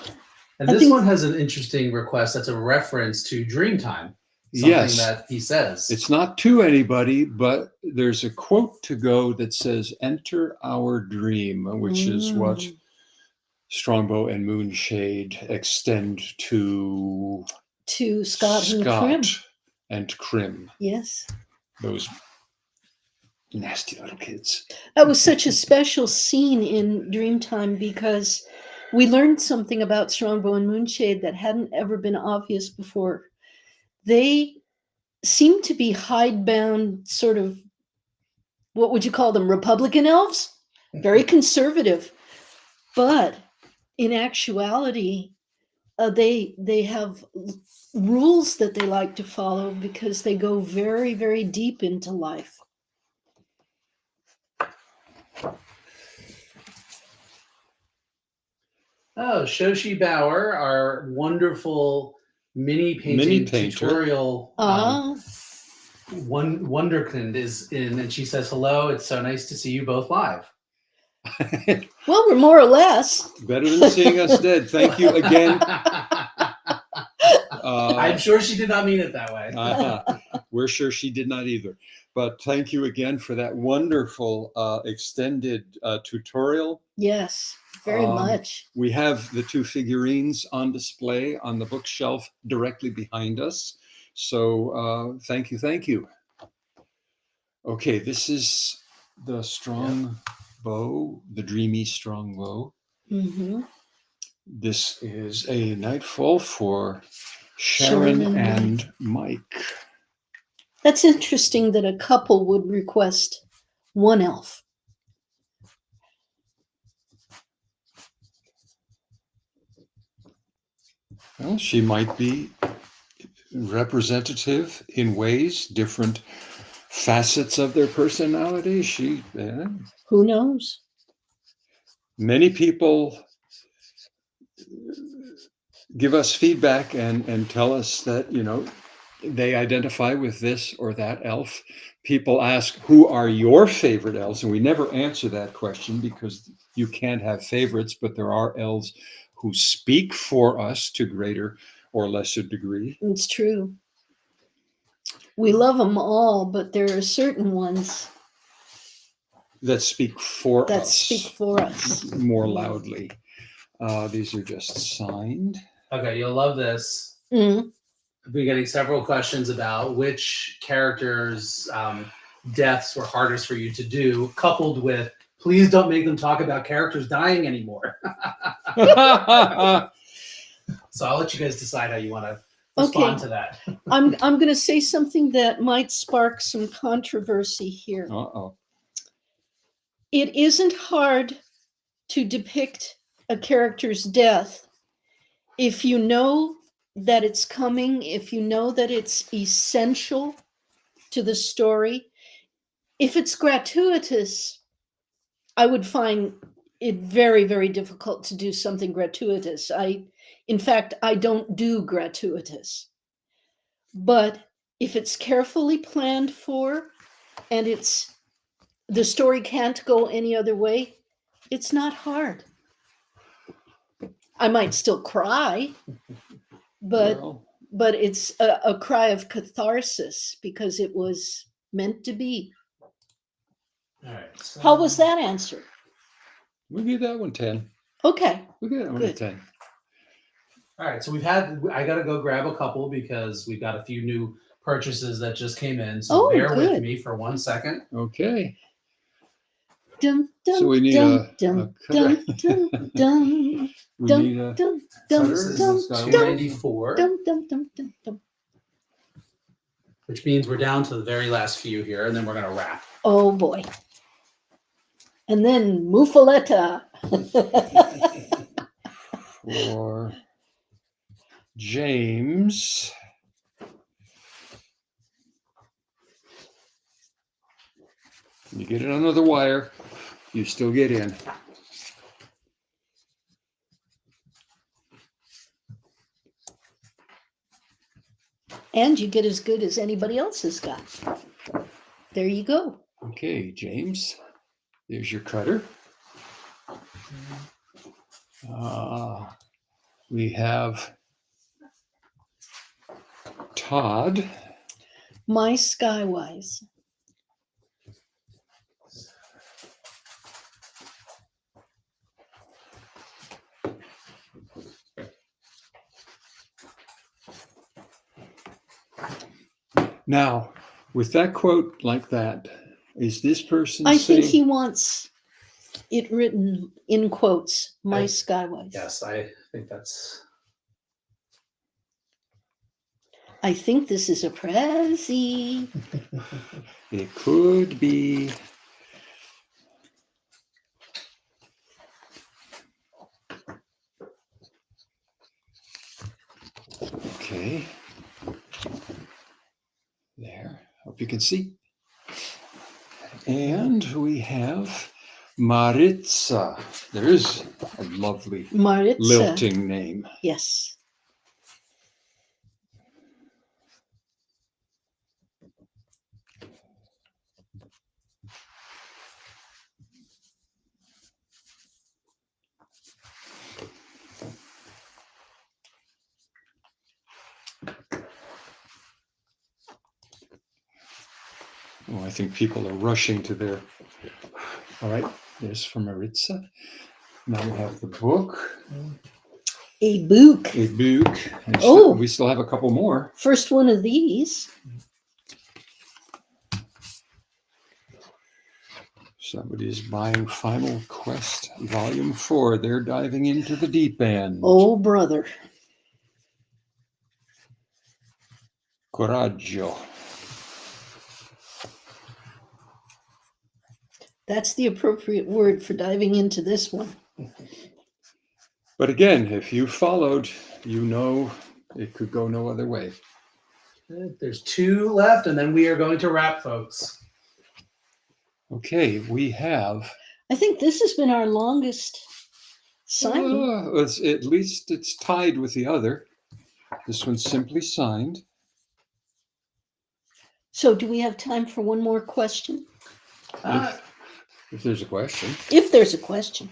And I this think- one has an interesting request. That's a reference to Dreamtime. Something Yes. that he says. It's not to anybody, but there's a quote to go that says, "Enter our dream," which is what Mm. Strongbow and Moonshade extend to To Scott and Krim. and Krim, Yes. those nasty little kids. That was such a special scene in Dreamtime because we learned something about Strongbow and Moonshade that hadn't ever been obvious before. They seem to be hidebound, sort of, what would you call them, Republican elves? Very conservative. But in actuality, they have rules that they like to follow because they go very, very deep into life. Oh, Shoshi Bauer, our wonderful mini painting painter. tutorial Ah, wonderkind is in, and she says, "Hello, it's so nice to see you both live." well, we're more or less. Better than seeing us dead. Thank you again. I'm sure she did not mean it that way. We're sure she did not either. But thank you again for that wonderful extended tutorial. Yes, very much. We have the two figurines on display on the bookshelf directly behind us. So thank you, thank you. Okay, this is the Strongbow, the dreamy Strongbow. Mm-hmm. This is a Nightfall for Sharon Sharon and and Mike. That's interesting that a couple would request one elf. Well, she might be representative in ways, different facets of their personality. Who knows? Many people give us feedback and tell us that, they identify with this or that elf. People ask, who are your favorite elves? And we never answer that question because you can't have favorites, but there are elves who speak for us to greater or lesser degree. It's true. We love them all, but there are certain ones That speak for that us speak for us. more loudly. These are just signed. Okay, you'll love this. Mm. We're getting several questions about which characters' deaths were hardest for you to do, coupled with, please don't make them talk about characters dying anymore. So I'll let you guys decide how you want to respond to that. I'm going to say something that might spark some controversy here. Uh-oh. It isn't hard to depict a character's death if you know that it's coming, if you know that it's essential to the story. If it's gratuitous, I would find it very, very difficult to do something gratuitous. In fact, I don't do gratuitous. But if it's carefully planned for and the story can't go any other way, it's not hard. I might still cry, but Well, it's a cry of catharsis because it was meant to be. All right. So, How was that answer? we'll give that one 10. Okay. We'll give that one a Good. 10. All right. So I got to go grab a couple because we've got a few new purchases that just came in. So Oh, bear with good. me for 1 second. Okay. Dum, dum, So we need dum, a dum, cutter. dum, dum, dum, We dum, need a dum, So dum, this is dum, dum, dum, 294, dum, dum, dum, dum, dum. which means we're down to the very last few here, and then we're going to wrap. Oh boy. And then Muffaletta. For James. You get it under the wire, you still get in. And you get as good as anybody else has got. There you go. Okay, James, there's your cutter. We have Todd. My Skywise. Now, with that quote like that, is this person I saying... think he wants it written in quotes, my I- Skywise. Yes, I think that's. I think this is a Prezi. It could be... Okay. There. Hope you can see. And we have Maritza. There is a lovely Maritza. lilting name. Yes. Oh, I think people are rushing to their... All right, there's from Maritza. Now we have the book. A book. A book. And Oh. we still have a couple more. First one of these. Somebody's buying Final Quest Volume 4. They're diving into the deep end. Oh, brother. Coraggio. That's the appropriate word for diving into this one. But again, if you followed, you know it could go no other way. There's 2 left, and then we are going to wrap, folks. Okay, we have... I think this has been our longest signing. At least it's tied with the other. This one's simply signed. So do we have time for one more question? If there's a question. If there's a question.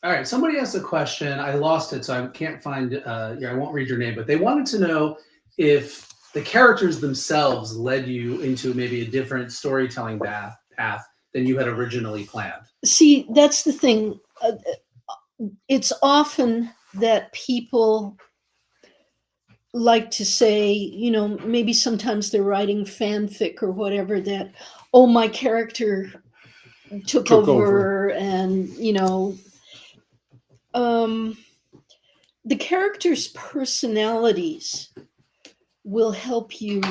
All right, somebody asked a question. I lost it, so I can't find. I won't read your name, but they wanted to know if the characters themselves led you into maybe a different storytelling path than you had originally planned. See, that's the thing. It's often that people like to say, you know, maybe sometimes they're writing fanfic or whatever that, oh, my character took over and, you know, the characters' personalities will help you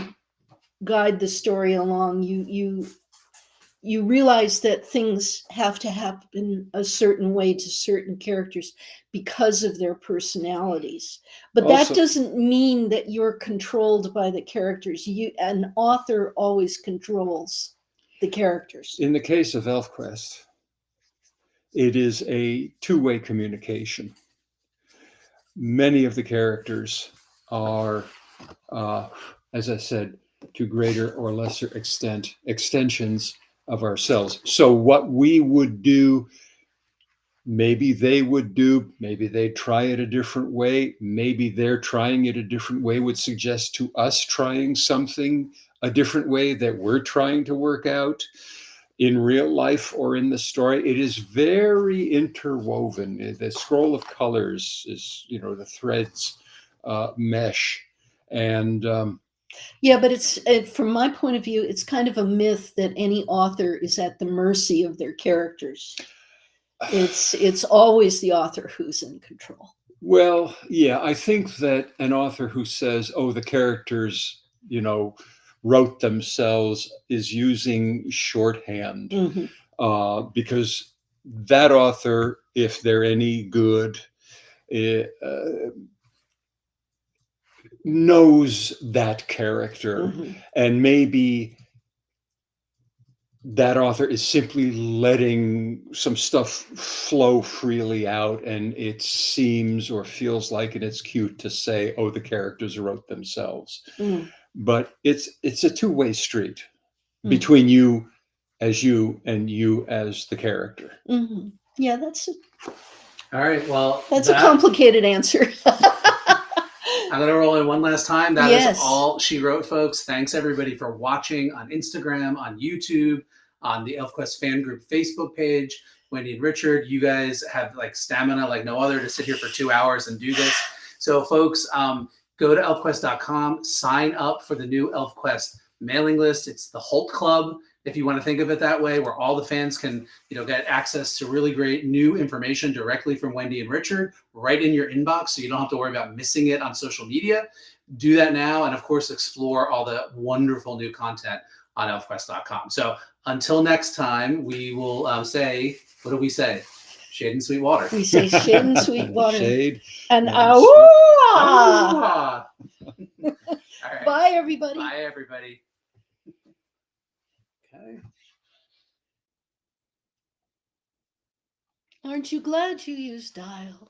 guide the story along. You realize that things have to happen a certain way to certain characters because of their personalities. But that Also- doesn't mean that you're controlled by the characters. An author always controls the characters. In the case of ElfQuest, it is a two-way communication. Many of the characters are, as I said, to greater or lesser extent, extensions of ourselves. So what we would do, maybe they would do, maybe they try it a different way, maybe they're trying it a different way would suggest to us trying something a different way that we're trying to work out in real life or in the story. It is very interwoven. The scroll of colors is, you know, the threads mesh. And Yeah, but it's from my point of view, it's kind of a myth that any author is at the mercy of their characters. It's always the author who's in control. well, yeah, I think that an author who says, oh, the characters, you know, wrote themselves is using shorthand, because that author, if they're any good, knows that character, and maybe that author is simply letting some stuff flow freely out, and it seems or feels like, and it's cute to say, oh, the characters wrote themselves. But it's a two-way street between you as you and you as the character. Yeah, that's All right. Well, a complicated answer. I'm going to roll in one last time. That is Yes. all she wrote, folks. Thanks, everybody, for watching on Instagram, on YouTube, on the ElfQuest fan group Facebook page. Wendy and Richard, you guys have like stamina like no other to sit here for 2 hours and do this. So, folks, go to elfquest.com, sign up for the new ElfQuest mailing list. It's the Holt Club, if you want to think of it that way, where all the fans can, get access to really great new information directly from Wendy and Richard right in your inbox, so you don't have to worry about missing it on social media. Do that now, and of course, explore all the wonderful new content on elfquest.com. So until next time, we will say, what do we say? Shade and sweet water. We say shade and sweet water. Shade and and ah. All right. Bye, everybody. Bye, everybody. Okay. Aren't you glad you used dial?